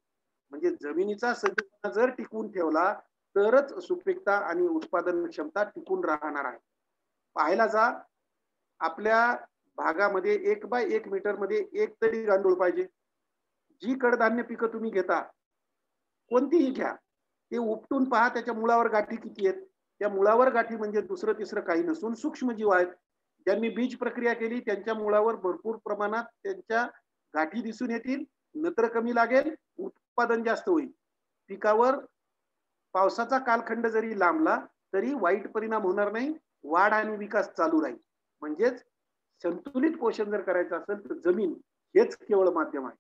म्हणजे जमिनीचा सजीवपणा जर टिकून ठेवला तरच सुपीकता आणि उत्पादन क्षमता टिकून राहणार आहे. पाहायला जा, आपल्या भागामध्ये 1 बाय 1 मीटर मध्ये एक तरी गांडूळ पाहिजे. जी कडधान्य पिकं तुम्ही घेता कोणतीही घ्या, ते उपटून पहा त्याच्या मुळावर गाठी किती आहेत. त्या मुळावर गाठी म्हणजे दुसरं तिसरं काही नसून सूक्ष्मजीव आहेत. ज्यांनी बीज प्रक्रिया केली त्यांच्या मुळावर भरपूर प्रमाणात त्यांच्या गाठी दिसून येतील, नत्र कमी लागेल, उत्पादन जास्त होईल. पिकावर पावसाचा कालखंड जरी लांबला तरी वाईट परिणाम होणार नाही, वाढ आणि विकास चालू राहील. म्हणजेच संतुलित पोषण जर करायचं असेल तर जमीन हेच केवळ माध्यम आहे.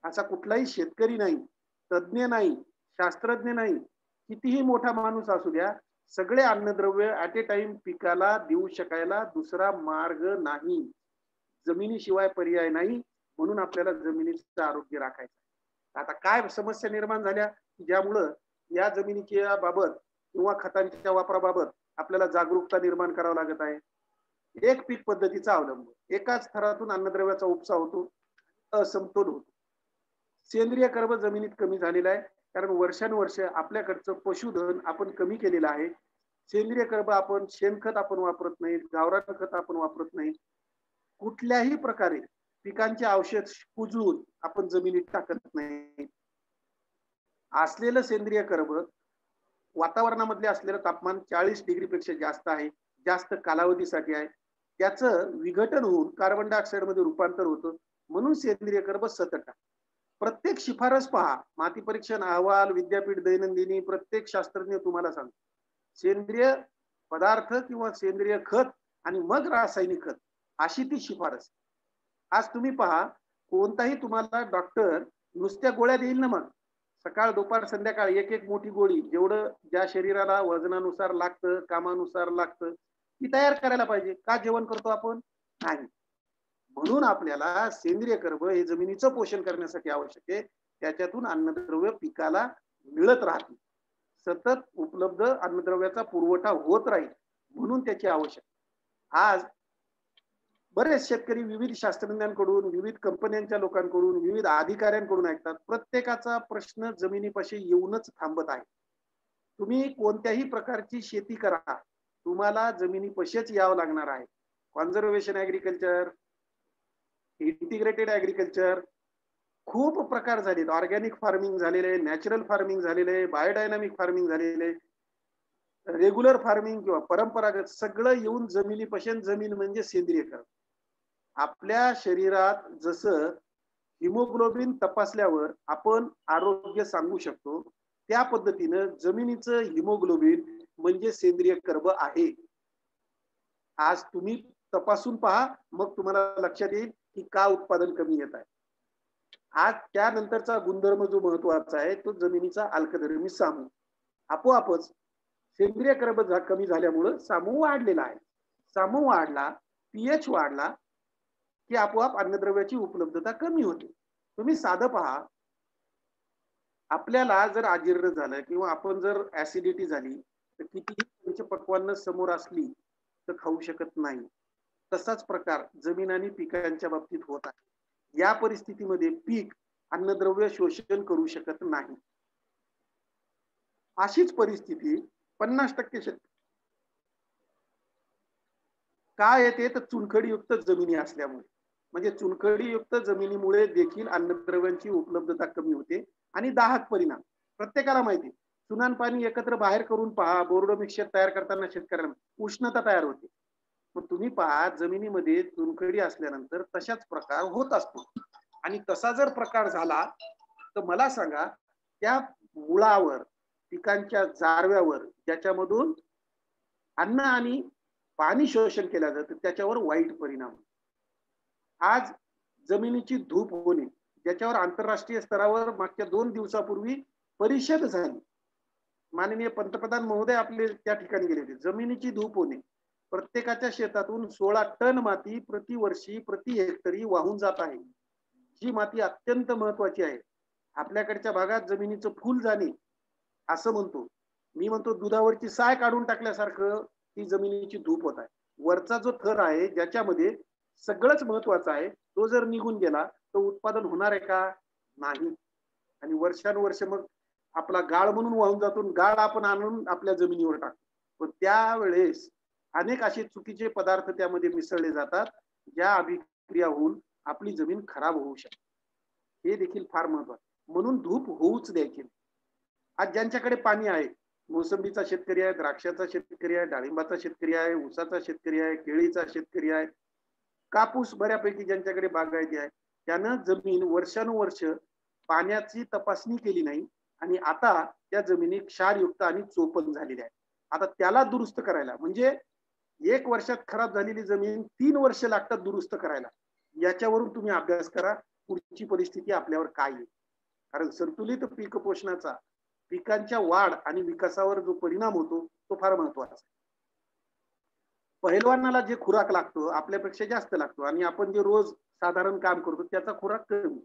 असा कुठलाही शेतकरी नाही, तज्ञ नाही, शास्त्रज्ञ नाही, कितीही मोठा माणूस असू द्या, सगळे अन्नद्रव्य ऍट ए टाइम पिकाला देऊ शकायला दुसरा मार्ग नाही. जमिनीशिवाय पर्याय नाही. म्हणून आपल्याला जमिनीचं आरोग्य राखायचं. आता काय समस्या निर्माण झाल्या ज्यामुळं या जमिनीच्या बाबत किंवा खतांच्या वापराबाबत आपल्याला जागरूकता निर्माण करावं लागत आहे. एक पीक पद्धतीचा अवलंब, एकाच थरातून अन्नद्रव्याचा उपसा होतो, असमतोल होतो. सेंद्रिय कर्ब जमिनीत कमी झालेला आहे कारण वर्षानुवर्ष आपल्याकडचं पशुधन आपण कमी केलेलं आहे. सेंद्रिय कर्ब आपण शेणखत आपण वापरत नाही, गावरान खत आपण वापरत नाही, कुठल्याही प्रकारे पिकांचे अवशेष कुजवून आपण जमिनीत टाकत नाही. असलेलं सेंद्रिय कर्ब वातावरणामधले असलेलं तापमान 40 डिग्री पेक्षा जास्त आहे, जास्त कालावधीसाठी आहे. त्याचं विघटन होऊन कार्बन डायऑक्साईड मध्ये रूपांतर होतं. म्हणून सेंद्रिय कर्ब सतत आहे. प्रत्येक शिफारस पहा, माती परीक्षण अहवाल, विद्यापीठ दैनंदिनी, प्रत्येक शास्त्रज्ञ तुम्हाला सांगतो सेंद्रिय पदार्थ किंवा सेंद्रिय खत आणि मग रासायनिक खत, अशी ती शिफारस. आज तुम्ही पहा, कोणताही तुम्हाला डॉक्टर नुसत्या गोळ्या देईल ना, मग सकाळ दुपार संध्याकाळ एक एक मोठी गोळी, जेवढं ज्या शरीराला वजनानुसार लागतं, कामानुसार लागतं, ती तयार करायला पाहिजे. का जेवण करतो आपण? नाही. म्हणून आपल्याला सेंद्रिय कर्ब हे जमिनीचं पोषण करण्यासाठी आवश्यक आहे. त्याच्यातून अन्नद्रव्य पिकाला मिळत राहतील, सतत उपलब्ध अन्नद्रव्याचा पुरवठा होत राहील, म्हणून त्याची आवश्यकता. आज बरेच शेतकरी विविध शास्त्रज्ञांकडून, विविध कंपन्यांच्या लोकांकडून, विविध अधिकाऱ्यांकडून ऐकतात. प्रत्येकाचा प्रश्न जमिनीपाशी येऊनच थांबत आहे. तुम्ही कोणत्याही प्रकारची शेती करा, तुम्हाला जमिनीपाशीच यावं लागणार आहे. कॉन्झर्वेशन ऍग्रिकल्चर, इंटिग्रेटेड ऍग्रिकल्चर, खूप प्रकार झालेत. ऑर्गॅनिक फार्मिंग झालेले, नॅचरल फार्मिंग झालेले, बायोडायनामिक फार्मिंग झालेले. रेग्युलर फार्मिंग किंवा परंपरागत सगळं येऊन जमिनीपासून, जमीन म्हणजे सेंद्रिय खत. आपल्या शरीरात जसं हिमोग्लोबिन तपासल्यावर आपण आरोग्य सांगू शकतो, त्या पद्धतीनं जमिनीचं हिमोग्लोबिन म्हणजे सेंद्रिय कर्ब आहे. आज तुम्ही तपासून पहा, मग तुम्हाला लक्षात येईल की का उत्पादन कमी येत आहे. आज त्यानंतरचा गुणधर्म जो महत्वाचा आहे तो जमिनीचा अल्कधर्मी सामू. आपोआपच सेंद्रिय कर्ब कमी झाल्यामुळं सामू वाढलेला आहे. सामू वाढला, पीएच वाढला की आपोआप अन्नद्रव्याची उपलब्धता कमी होते. तुम्ही साधं पहा, आपल्याला जर अजीर्ण झालं किंवा आपण जर ऍसिडिटी झाली तर कितीही पंचपक्वान्न समोर असली तर खाऊ शकत नाही. तसाच प्रकार जमीन आणि पिकांच्या बाबतीत होत आहे. या परिस्थितीमध्ये पीक अन्नद्रव्य शोषण करू शकत नाही. अशीच परिस्थिती 50% का येते तर चुनखडीयुक्त जमिनी असल्यामुळे. म्हणजे चुनखडीयुक्त जमिनीमुळे देखील अन्नद्रव्यांची उपलब्धता कमी होते आणि दाहक परिणाम प्रत्येकाला माहिती. चुना पाणी एकत्र बाहेर करून पहा, बोर्डो मिक्सचर तयार करताना शेतकऱ्यांना उष्णता तयार होते. मग तुम्ही पहा, जमिनीमध्ये चुनखडी असल्यानंतर तशाच प्रकार होत असतो. आणि तसा जर प्रकार झाला तर मला सांगा, त्या मुळावर, पिकांच्या जारव्यावर ज्याच्यामधून अन्न आणि पाणी शोषण केलं जातं त्याच्यावर वाईट परिणाम. आज जमिनीची धूप होणे, ज्याच्यावर आंतरराष्ट्रीय स्तरावर मागच्या 2 दिवसापूर्वी परिषद झाली. माननीय पंतप्रधान महोदय आपले त्या ठिकाणी गेले होते. जमिनीची धूप होणे, प्रत्येकाच्या शेतातून 16 टन माती प्रतिवर्षी प्रति हेक्टरी वाहून जात आहे. जी माती अत्यंत महत्वाची आहे. आपल्याकडच्या भागात जमिनीचं फुल जाणे असं म्हणतो. मी म्हणतो दुधावरची साय काढून टाकल्यासारखं ती जमिनीची धूप होत आहे. वरचा जो थर आहे ज्याच्यामध्ये सगळंच महत्वाचं आहे, तो जर निघून गेला तर उत्पादन होणार आहे का? नाही. आणि वर्षानुवर्ष मग आपला गाळ म्हणून वाहून जातो, गाळ आपण आणून आपल्या जमिनीवर टाकतो. पण त्यावेळेस अनेक असे चुकीचे पदार्थ त्यामध्ये मिसळले जातात, ज्या अभिक्रिया होऊन आपली जमीन खराब होऊ शकते. हे देखील फार महत्वाचं. म्हणून धूप होऊच द्यायची. आज ज्यांच्याकडे पाणी आहे, मोसंबीचा शेतकरी आहे, द्राक्षाचा शेतकरी आहे, डाळिंबाचा शेतकरी आहे, ऊसाचा शेतकरी आहे, केळीचा शेतकरी आहे, कापूस बऱ्यापैकी ज्यांच्याकडे बागायती आहे, त्यानं जमीन वर्षानुवर्ष पाण्याची तपासणी केली नाही आणि आता त्या जमिनी क्षारयुक्त आणि चोपण झालेल्या आहेत. आता त्याला दुरुस्त करायला, म्हणजे 1 वर्षात खराब झालेली जमीन 3 वर्ष लागतात दुरुस्त करायला. याच्यावरून तुम्ही अभ्यास करा, पुढची परिस्थिती आपल्यावर काय आहे. कारण संतुलित पीक पोषणाचा पिकांच्या वाढ आणि विकासावर जो परिणाम होतो तो फार महत्वाचा आहे. पहिलवानाला जे खुराक लागतो आपल्यापेक्षा जास्त लागतो आणि आपण जे रोज साधारण काम करतो त्याचा खुराक कमी.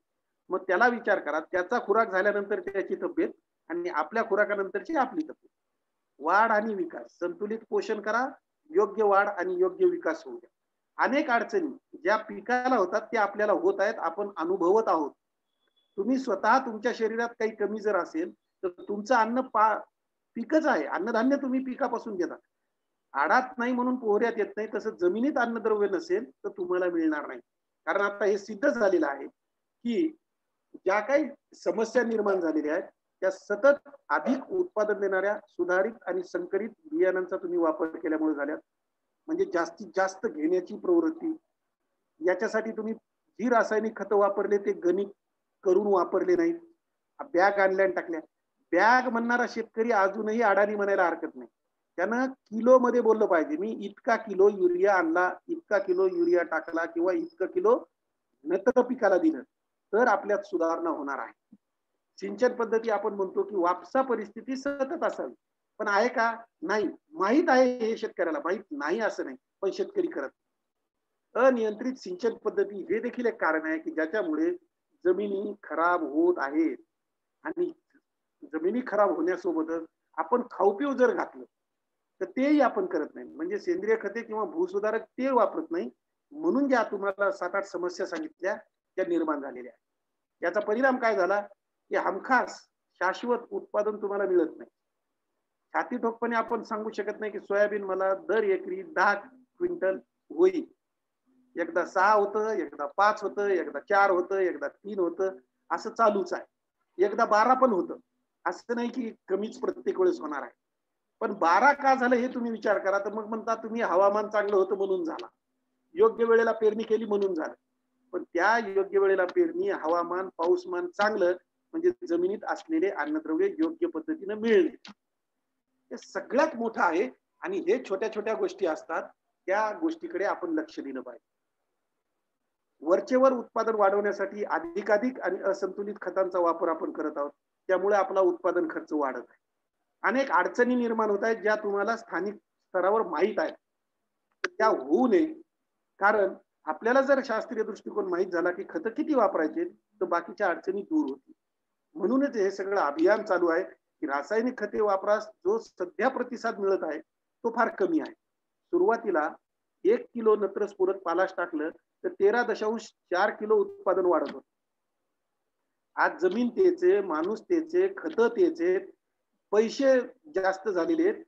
मग त्याला विचार करा, त्याचा खुराक झाल्यानंतर त्याची तब्येत आणि आपल्या खुराकानंतरची आपली तब्येत. वाढ आणि विकास, संतुलित पोषण करा, योग्य वाढ आणि योग्य विकास होऊ द्या. अनेक अडचणी ज्या पिकाला होतात त्या आपल्याला होत आहेत, आपण अनुभवत आहोत. तुम्ही स्वतः तुमच्या शरीरात काही कमी जर असेल तर तुमचं अन्न पिकच आहे. अन्नधान्य तुम्ही पिकापासून घेता. आडात नाही म्हणून पोहऱ्यात येत नाही, तसं जमिनीत अन्नद्रव्य नसेल तर तुम्हाला मिळणार नाही. कारण आता हे सिद्ध झालेलं आहे की ज्या काही समस्या निर्माण झालेल्या आहेत त्या सतत अधिक उत्पादन देणाऱ्या सुधारित आणि संकरित बियाणांचा तुम्ही वापर केल्यामुळे झाल्या. म्हणजे जास्तीत जास्त घेण्याची प्रवृत्ती. याच्यासाठी तुम्ही जी रासायनिक खतं वापरले ते गणित करून वापरले नाहीत. बॅग आणल्या आणि टाकल्या. बॅग म्हणणारा शेतकरी अजूनही अडाणी म्हणायला हरकत नाही. त्यानं किलो मध्ये बोललं पाहिजे, मी इतका किलो युरिया आणला, इतका किलो युरिया टाकला किंवा इतकं किलो नत्र पिकाला दिलं तर आपल्यात सुधारणा होणार आहे. सिंचन पद्धती आपण म्हणतो की वापसा परिस्थिती सतत असावी, पण आहे का? नाही. माहित आहे हे शेतकऱ्याला, माहित नाही असं नाही, पण शेतकरी करत. अनियंत्रित सिंचन पद्धती हे देखील एक कारण आहे की ज्याच्यामुळे जमिनी खराब होत आहेत. आणि जमिनी खराब होण्यासोबतच आपण खाऊपिऊ जर घातलं तर तेही आपण करत नाही. म्हणजे सेंद्रिय खते किंवा भूसुधारक ते वापरत नाही, म्हणून ज्या तुम्हाला 7-8 समस्या सांगितल्या त्या निर्माण झालेल्या आहेत. याचा परिणाम काय झाला की हमखास शाश्वत उत्पादन तुम्हाला मिळत नाही. छाती ठोकपणे आपण सांगू शकत नाही की सोयाबीन मला दर एकरी 10 क्विंटल होईल. एकदा 6 होतं, एकदा 5 होतं, एकदा 4 होतं, एकदा 3 होतं, असं चालूच आहे. एकदा 12 पण होतं. असं नाही की कमीच प्रत्येक वेळेस होणार आहे. पण 12 का झालं हे तुम्ही विचार करा, तर मग म्हणता तुम्ही हवामान चांगलं होतं म्हणून झाला, योग्य वेळेला पेरणी केली म्हणून झालं. पण त्या योग्य वेळेला पेरणी, हवामान, पाऊसमान चांगलं म्हणजे जमिनीत असलेले अन्नद्रव्य योग्य पद्धतीने मिळणे, हे सगळ्यात मोठं आहे. आणि हे छोट्या छोट्या गोष्टी असतात, त्या गोष्टीकडे आपण लक्ष दिलं पाहिजे. वरचेवर उत्पादन वाढवण्यासाठी अधिकाधिक आणि असंतुलित खतांचा वापर आपण करत आहोत. त्यामुळे आपला उत्पादन खर्च वाढत आहे. अनेक अडचणी निर्माण होत आहेत, ज्या तुम्हाला स्थानिक स्तरावर माहीत आहेत. त्या होऊ नये, कारण आपल्याला जर शास्त्रीय दृष्टिकोन माहीत झाला की खतं किती वापरायचे, तर बाकीच्या अडचणी दूर होतील. म्हणूनच हे सगळं अभियान चालू आहे की रासायनिक खते वापरास जो सध्या प्रतिसाद मिळत आहे तो फार कमी आहे. सुरुवातीला 1 किलो नत्र स्फुरद पालाश टाकलं तर 13.4 किलो उत्पादन वाढत होतं. आज जमीन तेचे, माणूस तेचे, खतं तेचे, पैसे जास्त झालेले आहेत,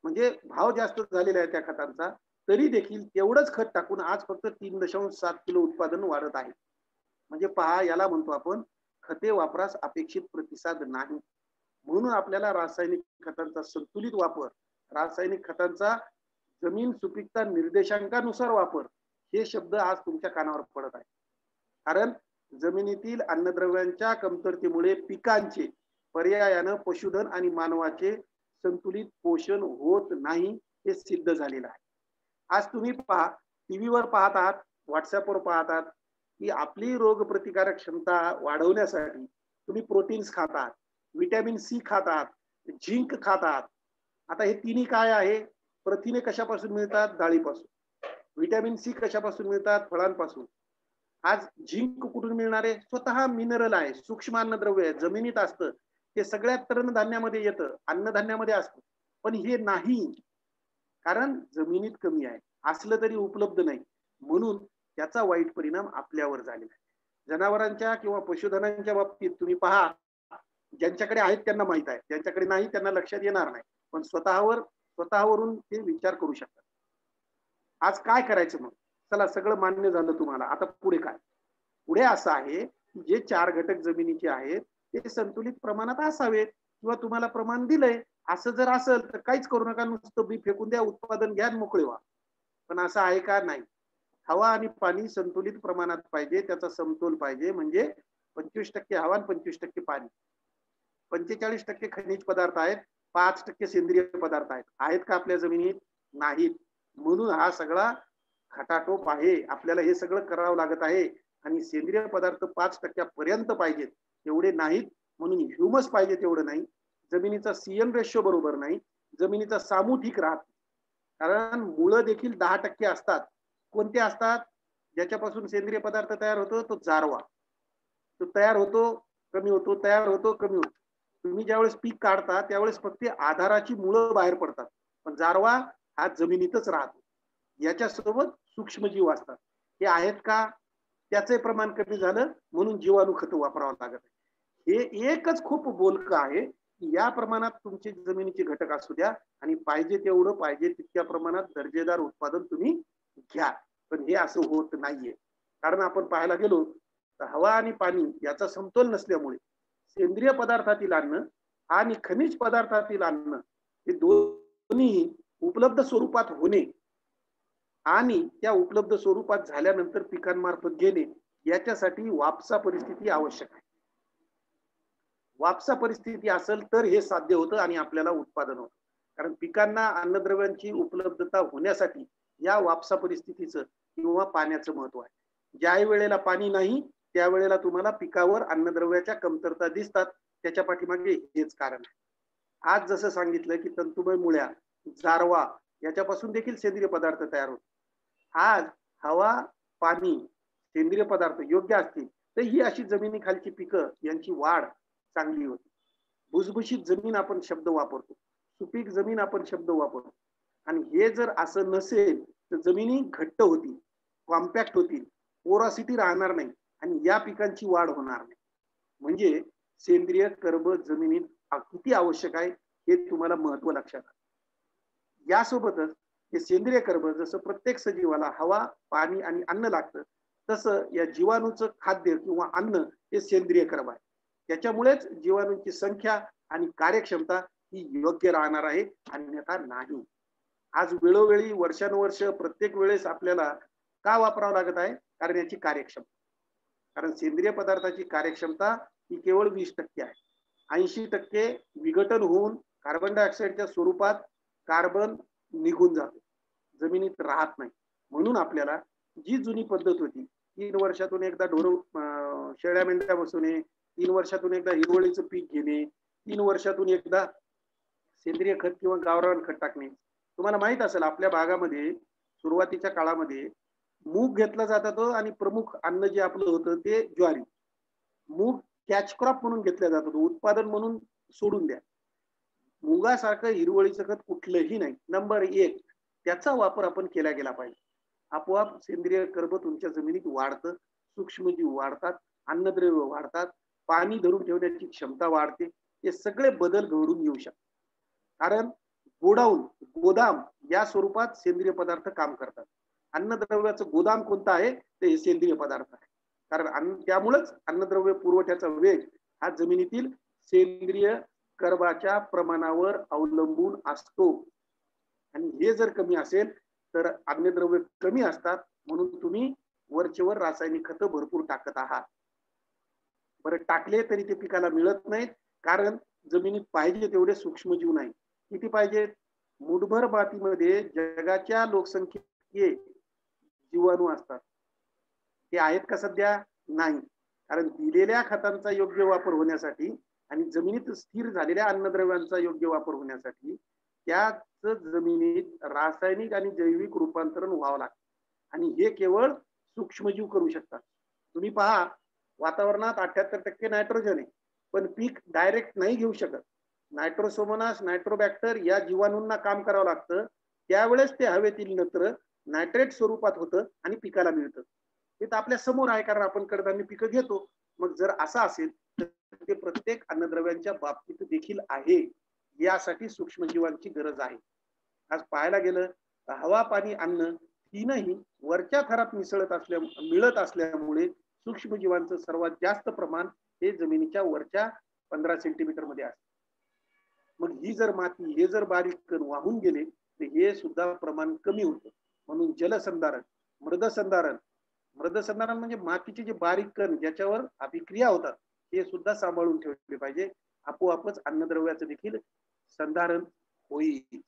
म्हणजे भाव जास्त झालेला आहे त्या खतांचा, तरी देखील तेवढंच खत टाकून आज फक्त 3.7 किलो उत्पादन वाढत आहे. म्हणजे पहा, याला म्हणतो आपण खते वापरास अपेक्षित प्रतिसाद नाही. म्हणून आपल्याला रासायनिक खतांचा संतुलित वापर, रासायनिक खतांचा जमीन सुपीकता निर्देशांकानुसार वापर, हे शब्द आज तुमच्या कानावर पडत आहे. कारण जमिनीतील अन्नद्रव्यांच्या कमतरतेमुळे पिकांचे, पर्यायानं पशुधन आणि मानवाचे संतुलित पोषण होत नाही, हे सिद्ध झालेलं आहे. आज तुम्ही पहा, टीव्हीवर पाहत आहात, व्हॉट्सअपवर पाहत आहात की आपली रोगप्रतिकारक क्षमता वाढवण्यासाठी तुम्ही प्रोटीन्स खातात, विटॅमिन सी खातात, झिंक खातात. आता हे तिन्ही काय आहे? प्रथिने कशापासून मिळतात? डाळीपासून. विटॅमिन सी कशापासून मिळतात? फळांपासून. आज झिंक कुठून मिळणार आहे? स्वतः मिनरल आहे, सूक्ष्म अन्नद्रव्य आहे, जमिनीत असतं. ते सगळ्यात तृणधान्यामध्ये येतं, अन्नधान्यामध्ये असतं. पण हे नाही, कारण जमिनीत कमी आहे, असलं तरी उपलब्ध नाही. म्हणून त्याचा वाईट परिणाम आपल्यावर झालेला आहे. जनावरांच्या किंवा पशुधनांच्या बाबतीत तुम्ही पहा, ज्यांच्याकडे आहेत त्यांना माहित आहे, ज्यांच्याकडे नाही त्यांना लक्षात येणार नाही. पण स्वतःवरून ते विचार करू शकतात. आज काय करायचं मग? चला, सगळं मान्य झालं तुम्हाला, आता पुढे काय? पुढे असं आहे की जे 4 घटक जमिनीचे आहेत ते संतुलित प्रमाणात असावेत, किंवा तुम्हाला प्रमाण दिलंय असं जर असेल तर काहीच करू नका, नुसतं बी फेकून द्या, उत्पादन घ्या, मोकळे व्हा. पण असं आहे का? नाही. हवा आणि पाणी संतुलित प्रमाणात पाहिजे, त्याचा समतोल पाहिजे. म्हणजे 25% हवा आणि 25% पाणी, 45% खनिज पदार्थ आहेत, 5% सेंद्रिय पदार्थ आहेत. आहेत का आपल्या जमिनीत? नाहीत. म्हणून हा सगळा खटाटोप आहे, आपल्याला हे सगळं करावं लागत आहे. आणि सेंद्रिय पदार्थ 5% पर्यंत पाहिजेत, एवढे नाहीत. म्हणून ह्युमस पाहिजे तेवढं नाही, जमिनीचा सीएम रेशो बरोबर नाही, जमिनीचा सामू ठीक राहत. कारण मुळं देखील 10% असतात. कोणते असतात? ज्याच्यापासून सेंद्रिय पदार्थ तयार होतो तो जारवा. तो तयार होतो, कमी होतो, तयार होतो, कमी होतो. तुम्ही ज्यावेळेस पीक काढता त्यावेळेस फक्त आधाराची मुळं बाहेर पडतात, पण जारवा हा जमिनीतच राहतो. याच्यासोबत सूक्ष्मजीव असतात. हे आहेत का? त्याचे प्रमाण कमी झालं म्हणून जीवाणू खत वापरावं लागत आहे. हे एकच खूप बोलकं आहे की या प्रमाणात तुमची जमिनीचे घटक असू द्या आणि पाहिजे तेवढं, पाहिजे तितक्या प्रमाणात दर्जेदार उत्पादन तुम्ही घ्या. पण हे असं होत नाहीये. कारण आपण पाहायला गेलो तर हवा आणि पाणी याचा समतोल नसल्यामुळे सेंद्रिय पदार्थातील अन्न आणि खनिज पदार्थातील अन्न हे दोन्ही उपलब्ध स्वरूपात होणे आणि त्या उपलब्ध स्वरूपात झाल्यानंतर पिकांमार्फत घेणे, याच्यासाठी वापसा परिस्थिती आवश्यक आहे. वापसा परिस्थिती असेल तर हे साध्य होतं आणि आपल्याला उत्पादन होतं. कारण पिकांना अन्नद्रव्यांची उपलब्धता होण्यासाठी या वापसा परिस्थितीचं किंवा पाण्याचं महत्व आहे. ज्या वेळेला पाणी नाही त्यावेळेला तुम्हाला पिकावर अन्नद्रव्याच्या कमतरता दिसतात. त्याच्या पाठीमागे हेच कारण आहे. आज जसं सांगितलं की तंतुमय मुळ्या, जारवा याच्यापासून देखील सेंद्रिय पदार्थ तयार होतात. आज हवा, पाणी, सेंद्रिय पदार्थ योग्य असतील तर ही अशी जमिनीखालची पिकं यांची वाढ चांगली होती. भुसभुशीत जमीन आपण शब्द वापरतो, सुपीक जमीन आपण शब्द वापरतो. आणि हे जर असं नसेल तर जमिनी घट्ट होतील, कॉम्पॅक्ट होतील, पोरॉसिटी राहणार नाही आणि या पिकांची वाढ होणार नाही. म्हणजे सेंद्रिय कर्ब जमिनीत किती आवश्यक आहे हे तुम्हाला महत्व लक्षात आलं. यासोबतच हे सेंद्रिय कर्ब जसं प्रत्येक सजीवाला हवा, पाणी आणि अन्न लागतं, तसं या जीवाणूचं खाद्य किंवा अन्न हे सेंद्रिय कर्ब आहे. त्याच्यामुळेच जीवाणूंची संख्या आणि कार्यक्षमता ही योग्य राहणार आहे, अन्यथा नाही. आज वेळोवेळी वर्षानुवर्ष प्रत्येक वेळेस आपल्याला का वापरावं लागत आहे? कारण याची कार्यक्षमता. कारण सेंद्रिय पदार्थाची कार्यक्षमता ही केवळ 20% आहे. 80% विघटन होऊन कार्बन डायऑक्साईडच्या स्वरूपात कार्बन निघून जातो, जमिनीत राहत नाही. म्हणून आपल्याला जी जुनी पद्धत होती, 3 वर्षातून एकदा शेळ्या मेंढ्या बसवणे, 3 वर्षातून एकदा हिरवळीचं पीक घेणे, 3 वर्षातून एकदा सेंद्रिय खत किंवा गावरान खत टाकणे. तुम्हाला माहित असेल आपल्या भागामध्ये सुरुवातीच्या काळामध्ये मूग घेतला जात होतं आणि प्रमुख अन्न जे आपलं होतं ते ज्वारी. मूग कॅच क्रॉप म्हणून घेतलं जात होतं, उत्पादन म्हणून सोडून द्या. मुगासारखं हिरवळीचं खत कुठलंही नाही. नंबर 1 त्याचा वापर आपण केला गेला पाहिजे. आपोआप सेंद्रिय कर्ब तुमच्या जमिनीत वाढतं, सूक्ष्मजीव वाढतात, अन्नद्रव्य वाढतात, पाणी धरून ठेवण्याची क्षमता वाढते. हे सगळे बदल घडून येऊ शकतात. कारण गोडाऊन, गोदाम या स्वरूपात सेंद्रिय पदार्थ काम करतात. अन्नद्रव्याचं गोदाम कोणतं आहे? ते सेंद्रिय पदार्थ आहे. कारण त्यामुळेच अन्नद्रव्य पुरवठ्याचा वेग हा जमिनीतील सेंद्रिय कर्बाच्या प्रमाणावर अवलंबून असतो. आणि हे जर कमी असेल तर अन्नद्रव्य कमी असतात, म्हणून तुम्ही वरचेवर रासायनिक खतं भरपूर टाकत आहात. बरं, टाकले तरी ते पिकाला मिळत नाहीत, कारण जमिनीत पाहिजे तेवढे सूक्ष्मजीव नाही. किती पाहिजेत? मुठभर मातीमध्ये जगाच्या लोकसंख्येचे जीवाणू असतात. ते आहेत का सध्या? नाही. कारण दिलेल्या खतांचा योग्य वापर होण्यासाठी आणि जमिनीत स्थिर झालेल्या अन्नद्रव्यांचा योग्य वापर होण्यासाठी त्याच जमिनीत रासायनिक आणि जैविक रूपांतरण व्हावं लागतं. आणि हे केवळ सूक्ष्मजीव करू शकतात. तुम्ही पहा, वातावरणात 78% नायट्रोजन आहे, पण पीक डायरेक्ट नाही घेऊ शकत. नायट्रोसोमोनास, नायट्रोबॅक्टर या जीवाणूंना काम करावं लागतं. त्यावेळेस ते हवेतील नत्र नायट्रेट स्वरूपात होतं आणि पिकाला मिळतं. हे तर आपल्या समोर आहे, कारण आपण कडधान्य पिकं घेतो. मग जर असं असेल तर ते प्रत्येक अन्नद्रव्यांच्या बाबतीत देखील आहे. यासाठी सूक्ष्मजीवांची गरज आहे. आज पाहायला गेलं तर हवा, पाणी, अन्न तीनही वरच्या थरात मिळत असल्यामुळे सूक्ष्मजीवांचं सर्वात जास्त प्रमाण हे जमिनीच्या वरच्या 15 सेंटीमीटर मध्ये असतं. मग ही जर माती, हे जर बारीक कण वाहून गेले तर हे सुद्धा प्रमाण कमी होतं. म्हणून जलसंधारण, मृदसंधारण म्हणजे मातीचे जे बारीक कण ज्याच्यावर अभिक्रिया होतात हे सुद्धा सांभाळून ठेवले पाहिजे. आपोआपच अन्नद्रव्याचं देखील संधारण होईल.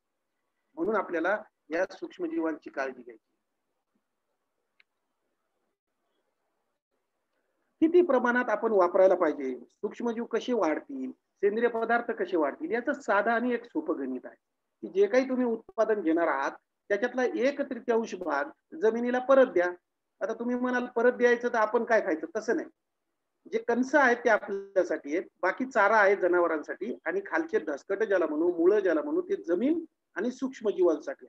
म्हणून आपल्याला या सूक्ष्मजीवांची काळजी घ्यायची. किती प्रमाणात आपण वापरायला पाहिजे? सूक्ष्मजीव कसे वाढतील? सेंद्रिय पदार्थ कसे वाढतील? याचं साधं आणि एक सोपं गणित आहे की जे काही तुम्ही उत्पादन घेणार आहात त्याच्यातला 1/3 भाग जमिनीला परत द्या. आता तुम्ही म्हणाल परत द्यायचं तर आपण काय खायचं? तसं नाही. जे कणस आहेत ते आपल्यासाठी आहेत, बाकी चारा आहे जनावरांसाठी, आणि खालचे धसकट ज्याला म्हणू, मुळं ज्याला म्हणू, ते जमीन आणि सूक्ष्मजीवांसाठी.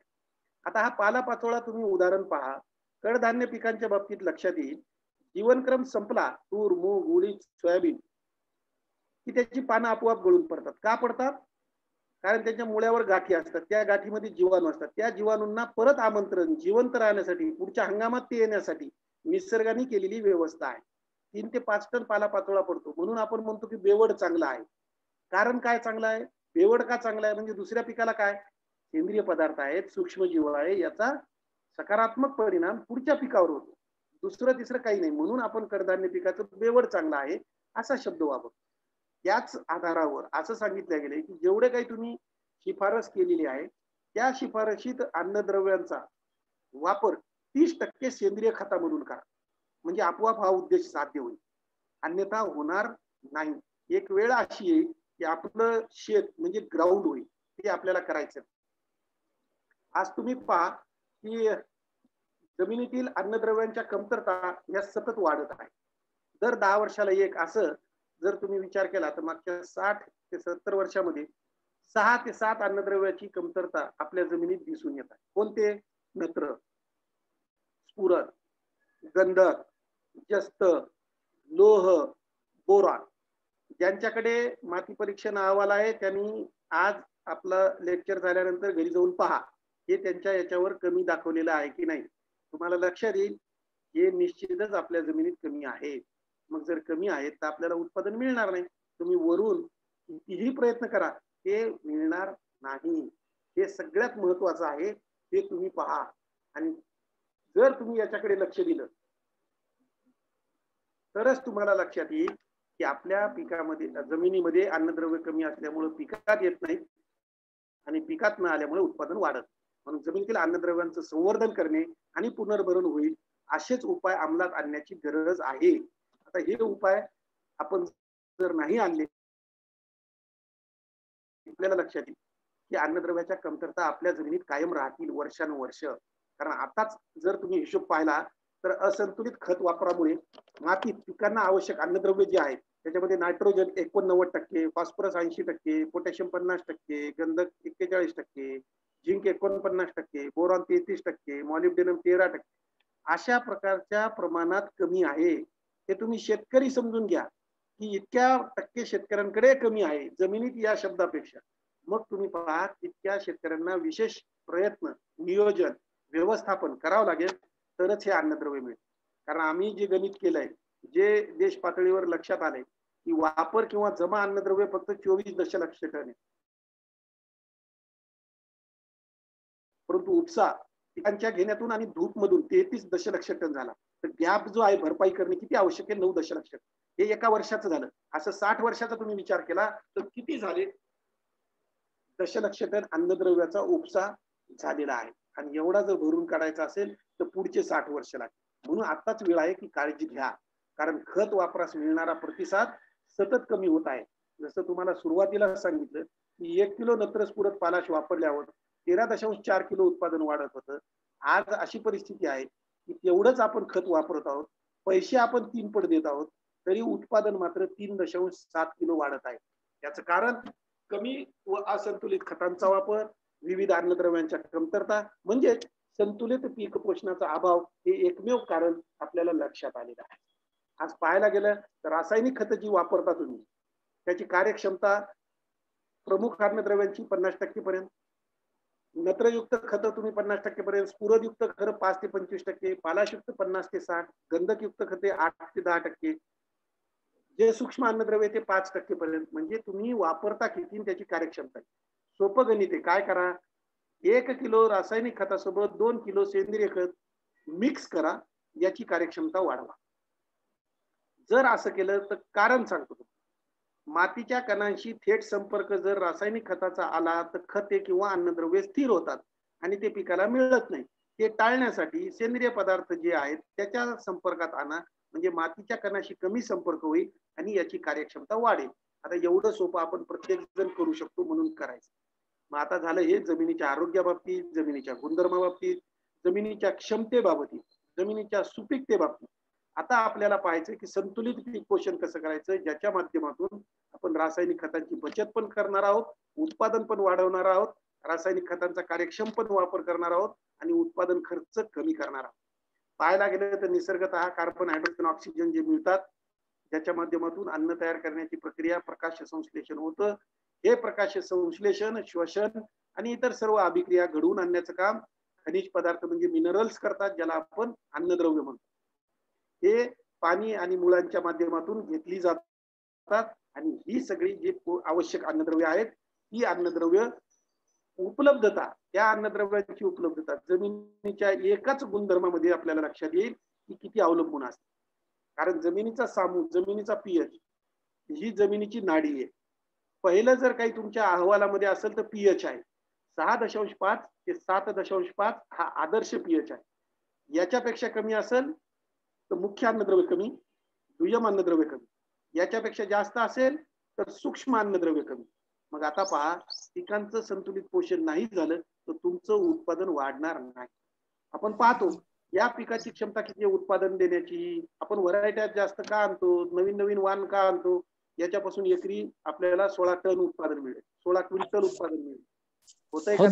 आता हा पालापाचोळा तुम्ही उदाहरण पहा. कडधान्य पिकांच्या बाबतीत लक्षात येईल. जीवनक्रम संपला, तूर, मूग, उडीद, सोयाबीन, की त्याची पानं आपोआप गळून पडतात. का पडतात? कारण त्याच्या मुळ्यावर गाठी असतात. त्या गाठीमध्ये जीवाणू असतात. त्या जीवाणूंना परत आमंत्रण जिवंत राहण्यासाठी, पुढच्या हंगामात ते येण्यासाठी निसर्गाने केलेली व्यवस्था आहे. 3 ते 5 टन पालापाचोळा पडतो. म्हणून आपण म्हणतो की बेवड चांगला आहे. कारण काय चांगलं आहे? बेवड का चांगला आहे? म्हणजे दुसऱ्या पिकाला काय सेंद्रिय पदार्थ आहेत, सूक्ष्मजीव आहे, याचा सकारात्मक परिणाम पुढच्या पिकावर होतो. दुसरं तिसरं काही नाही. म्हणून आपण कडधान्य पिकाचं बेवड चांगला आहे असा शब्द वापरतो. याच आधारावर असं सांगितलं गेले की जेवढे काही तुम्ही शिफारस केलेली आहे त्या शिफारशीत अन्नद्रव्यांचा वापर 30% सेंद्रिय खतामधून करा. म्हणजे आपोआप हा उद्देश साध्य होईल, अन्यथा होणार नाही. एक वेळ अशी येईल की आपलं शेत म्हणजे ग्राउंड होईल, ते आपल्याला करायचं. आज तुम्ही पहा की जमिनीतील अन्नद्रव्यांच्या कमतरता या सतत वाढत आहे. दर 10 वर्षाला एक, असं जर तुम्ही विचार केला तर मागच्या 60 ते 70 वर्षामध्ये 6 ते 7 अन्नद्रव्याची कमतरता आपल्या जमिनीत दिसून येत आहे. कोणते? नत्र, स्फुरद, गंधक, जस्त, लोह, बोरॉन. ज्यांच्याकडे माती परीक्षण अहवाल आहे त्यांनी आज आपलं लेक्चर झाल्यानंतर घरी जाऊन पहा, हे त्यांच्या याच्यावर कमी दाखवलेलं आहे की नाही. तुम्हाला लक्षात येईल हे निश्चितच आपल्या जमिनीत कमी आहे. मग जर कमी आहेत तर आपल्याला उत्पादन मिळणार नाही. तुम्ही वरून कितीही प्रयत्न करा, हे मिळणार नाही. हे सगळ्यात महत्वाचं आहे, हे तुम्ही पहा. आणि जर तुम्ही याच्याकडे लक्ष दिलं तरच तुम्हाला लक्षात येईल की आपल्या पिकामध्ये जमिनीमध्ये अन्नद्रव्य कमी असल्यामुळे पिकात येत नाही आणि पिकात न आल्यामुळे उत्पादन वाढत. म्हणून जमिनीतील अन्नद्रव्यांचं संवर्धन करणे आणि पुनर्भरण होईल असेच उपाय अंमलात आणण्याची गरज आहे. आता हे उपाय आपण जर नाही आणले आपल्याला लक्षात येईल की अन्नद्रव्याच्या कमतरता आपल्या जमिनीत कायम राहतील वर्षानुवर्ष. कारण आताच जर तुम्ही हिशोब पाहिला तर असंतुलित खत वापरामुळे मातीत पिकांना आवश्यक अन्नद्रव्य जे आहेत त्याच्यामध्ये नायट्रोजन 89%, फॉस्फरस 80%, पोटॅशियम 50%, गंधक 41%, झिंक 49%, बोरॉन 33%, मॉलिब्डेनम 13%, अशा प्रकारच्या प्रमाणात कमी आहे. हे तुम्ही शेतकरी समजून घ्या की इतक्या टक्के शेतकऱ्यांकडे कमी आहे जमिनीत या शब्दापेक्षा. मग तुम्ही पहा इतक्या शेतकऱ्यांना विशेष प्रयत्न, नियोजन, व्यवस्थापन करावं लागेल तरच हे अन्नद्रव्य मिळेल. कारण आम्ही जे गणित केलंय, जे देश पातळीवर लक्षात आलंय की वापर किंवा जमा अन्नद्रव्य फक्त 24 दशलक्ष टन आहे, परंतु उपसा पिकांच्या घेण्यातून आणि धूप मधून 33 दशलक्ष टन झाला. तर गॅप जो आहे भरपाई करणे किती आवश्यक आहे? 9 दशलक्ष. हे एका वर्षाचं झालं. असं 60 वर्षाचा तुम्ही विचार केला तर किती झाले? दशलक्ष टन अन्नद्रव्याचा उपसा झालेला आहे. आणि एवढा जर भरून काढायचा असेल तर पुढचे 60 वर्ष लागतील. म्हणून आताच वेळ आहे की काळजी घ्या. कारण खत वापरास मिळणारा प्रतिसाद सतत कमी होत आहे. जसं तुम्हाला सुरुवातीला सांगितलं की 1 किलो नत्रस पूरक पालाश वापरल्यावर 13.4 किलो उत्पादन वाढत होतं. आज अशी परिस्थिती आहे की तेवढंच आपण खत वापरत आहोत, पैसे आपण 3 पट देत आहोत, तरी उत्पादन मात्र 3.7 किलो वाढत आहे. याचं कारण कमी व असंतुलित खतांचा वापर, विविध अन्नद्रव्यांच्या कमतरता म्हणजेच संतुलित पीक पोषणाचा अभाव हे एकमेव कारण आपल्याला लक्षात आलेलं आहे. आज पाहायला गेलं तर रासायनिक खतं जी वापरता तुम्ही त्याची कार्यक्षमता प्रमुख अन्नद्रव्यांची 50% पर्यंत, नत्रयुक्त खतं तुम्ही 50% पर्यंत, स्फुरदयुक्त खतं 5 ते 25%, पालाशयुक्त 50 ते 60%, गंधकयुक्त खते 8 ते 10%, जे सूक्ष्म अन्नद्रव्य ते 5% पर्यंत. म्हणजे तुम्ही वापरता किती त्याची कार्यक्षमता. सोपं गणित आहे. काय करा, 1 किलो रासायनिक खतासोबत 2 किलो सेंद्रिय खत मिक्स करा, याची कार्यक्षमता वाढवा. जर असं केलं तर कारण सांगतो, मातीच्या कणांशी थेट संपर्क जर रासायनिक खताचा आला तर खते किंवा अन्नद्रव्य स्थिर होतात आणि ते पिकाला मिळत नाही. ते टाळण्यासाठी सेंद्रिय पदार्थ जे आहेत त्याच्या संपर्कात आणा, म्हणजे मातीच्या कणाशी कमी संपर्क होईल आणि याची कार्यक्षमता वाढेल. आता एवढं सोपं आपण प्रत्येक जण करू शकतो म्हणून करायचं. मग आता झालं हे जमिनीच्या आरोग्याबाबतीत, जमिनीच्या गुणधर्माबाबतीत, जमिनीच्या क्षमतेबाबतीत, जमिनीच्या सुपीकतेबाबतीत. आता आपल्याला पाहायचं की संतुलित पीक पोषण कसं करायचं, ज्याच्या माध्यमातून आपण रासायनिक खतांची बचत पण करणार आहोत, उत्पादन पण वाढवणार आहोत, रासायनिक खतांचा कार्यक्षम पण वापर करणार आहोत आणि उत्पादन खर्च कमी करणार आहोत. पाहायला गेलं तर निसर्गतः कार्बन, हायड्रोजन, ऑक्सिजन जे मिळतात ज्याच्या माध्यमातून अन्न तयार करण्याची प्रक्रिया प्रकाश संश्लेषण होतं. हे प्रकाश संश्लेषण, श्वसन आणि इतर सर्व अभिक्रिया घडवून आणण्याचं काम खनिज पदार्थ म्हणजे मिनरल्स करतात, ज्याला आपण अन्नद्रव्य म्हणतो. हे पाणी आणि मुळांच्या माध्यमातून घेतली जातात आणि ही सगळी जी आवश्यक अन्नद्रव्य आहेत ही अन्नद्रव्य उपलब्धता, त्या अन्नद्रव्यांची उपलब्धता जमिनीच्या एकाच गुणधर्मामध्ये आपल्याला लक्षात येईल की किती अवलंबून असते. कारण जमिनीचा सामू, जमिनीचा पीएच ही जमिनीची नाडी आहे. पहिलं जर काही तुमच्या अहवालामध्ये असेल तर पीएच आहे 6.5 ते 7.5 हा आदर्श पीएच आहे. याच्यापेक्षा कमी असेल तर मुख्य अन्नद्रव्य कमी, दुय्यम अन्नद्रव्य कमी, याच्यापेक्षा जास्त असेल तर सूक्ष्म अन्नद्रव्य कमी. मग आता पहा, पिकांचं संतुलित पोषण नाही झालं तर तुमचं उत्पादन वाढणार नाही. आपण पाहतो या पिकाची क्षमता किती उत्पादन देण्याची, आपण व्हरायट्या जास्त का आणतो, नवीन नवीन वाण का आणतो, याच्यापासून एकरी आपल्याला 16 टन उत्पादन मिळेल, 16 क्विंटल उत्पादन मिळेल. होतंय का?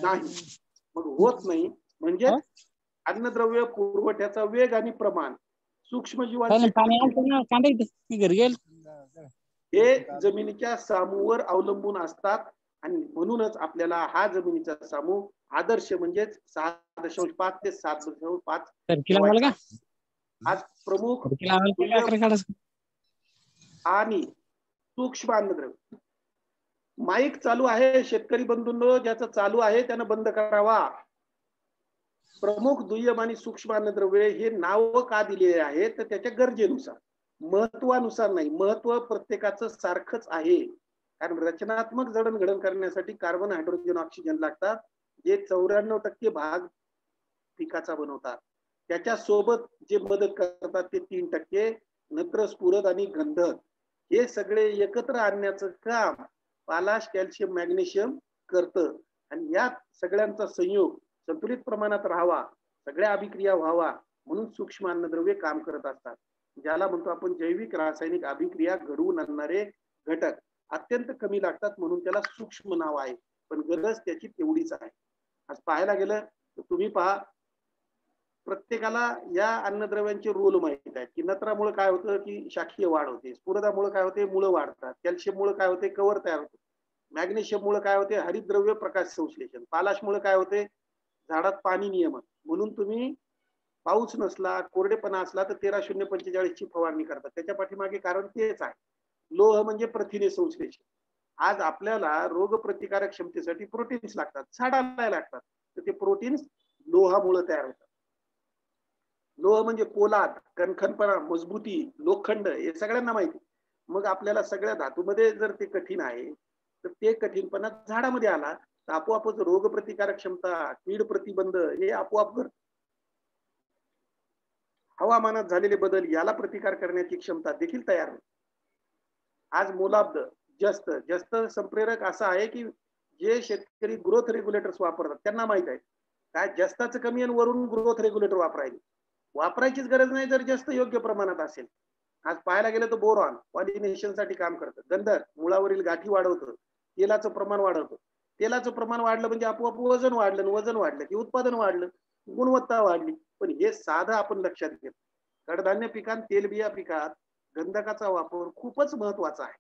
नाही. मग होत नाही म्हणजे अन्नद्रव्य पुरवठ्याचा वेग आणि प्रमाण, सूक्ष्मजीवांचे हे जमिनीच्या सामूवर अवलंबून असतात आणि म्हणूनच आपल्याला हा जमिनीचा सामू आदर्श म्हणजेच 6.5 ते 7.5 आज प्रमुख आणि सूक्ष्म अन्नद्रव्य माईक चालू आहे शेतकरी बंधूंनो, ज्याचं चालू आहे त्यानं बंद करावा. प्रमुख दुय्यम आणि सूक्ष्म अन्नद्रव्ये हे नाव का दिलेले आहेत तर त्याच्या गरजेनुसार, महत्वानुसार नाही. महत्व प्रत्येकाचं सारखंच आहे, कारण रचनात्मक जडणघडण करण्यासाठी कार्बन, हायड्रोजन, ऑक्सिजन लागतात, जे 94% भाग पिकाचा बनवतात. त्याच्या सोबत जे मदत करतात ते 3%, नत्र, स्फुरद आणि गंधक, हे सगळे एकत्र आणण्याचं काम पालाश, कॅल्शियम, मॅग्नेशियम करतं. आणि या सगळ्यांचा संयोग संतुलित प्रमाणात राहावा, सगळ्या अभिक्रिया व्हावा म्हणून सूक्ष्म अन्नद्रव्ये काम करत असतात. ज्याला म्हणतो आपण जैविक रासायनिक अभिक्रिया घडवून आणणारे घटक अत्यंत कमी लागतात म्हणून त्याला सूक्ष्म नाव आहे, पण गरज त्याची तेवढीच आहे. आज पाहायला गेलं तर तुम्ही पहा, प्रत्येकाला या अन्नद्रव्यांचे रोल माहित आहेत की नत्रामुळे काय होतं की शाखीय वाढ होते, स्फुरदामुळे काय होते मुळं वाढतात, कॅल्शियममुळे काय होते कवर तयार होते, मॅग्नेशियममुळे काय होते हरितद्रव्य प्रकाश संश्लेषण, पालाशमुळे काय होते झाडात पाणी नियमन. म्हणून तुम्ही पाऊस नसला, कोरडेपणा असला तर 13-0-45 ची फवारणी करतात. त्याच्या पाठीमागे कारण तेच आहे. लोह म्हणजे प्रथिने संश्लेषण. आज आपल्याला रोग प्रतिकारक क्षमतेसाठी प्रोटीन्स लागतात, झाडाला लागतात, तर ते प्रोटीन्स लोहामुळे तयार होतात. लोह म्हणजे पोलाद, कणखरपणा, मजबूती, लोखंड, हे सगळ्यांना माहिती. मग आपल्याला सगळ्या धातूमध्ये जर ते कठीण आहे तर ते कठीणपणा झाडामध्ये आला तर आपोआपच रोग प्रतिकारक क्षमता, कीड प्रतिबंध हे आपोआप घडतं. हवामानात झालेले बदल याला प्रतिकार करण्याची क्षमता देखील तयार होते. आज मोलाब्द, जस्त, जस्त संप्रेरक असा आहे की जे शेतकरी ग्रोथ रेग्युलेटर्स वापरतात त्यांना माहित आहे काय जस्ताचं कमी आणि वरून ग्रोथ रेग्युलेटर वापरायचीच गरज नाही जर जास्त योग्य प्रमाणात असेल. आज पाहायला गेलं तर बोरॉन पॉलिनेशन साठी काम करतं, गंधक मुळावरील गाठी वाढवतं, तेलाचं प्रमाण वाढवतं. तेलाचं प्रमाण वाढलं म्हणजे आपोआप वजन वाढलं, वजन वाढलं की उत्पादन वाढलं, गुणवत्ता वाढली. पण हे साधं आपण लक्षात घेतो. कडधान्य पिकांत, तेलबिया पिकात गंधकाचा वापर खूपच महत्वाचा आहे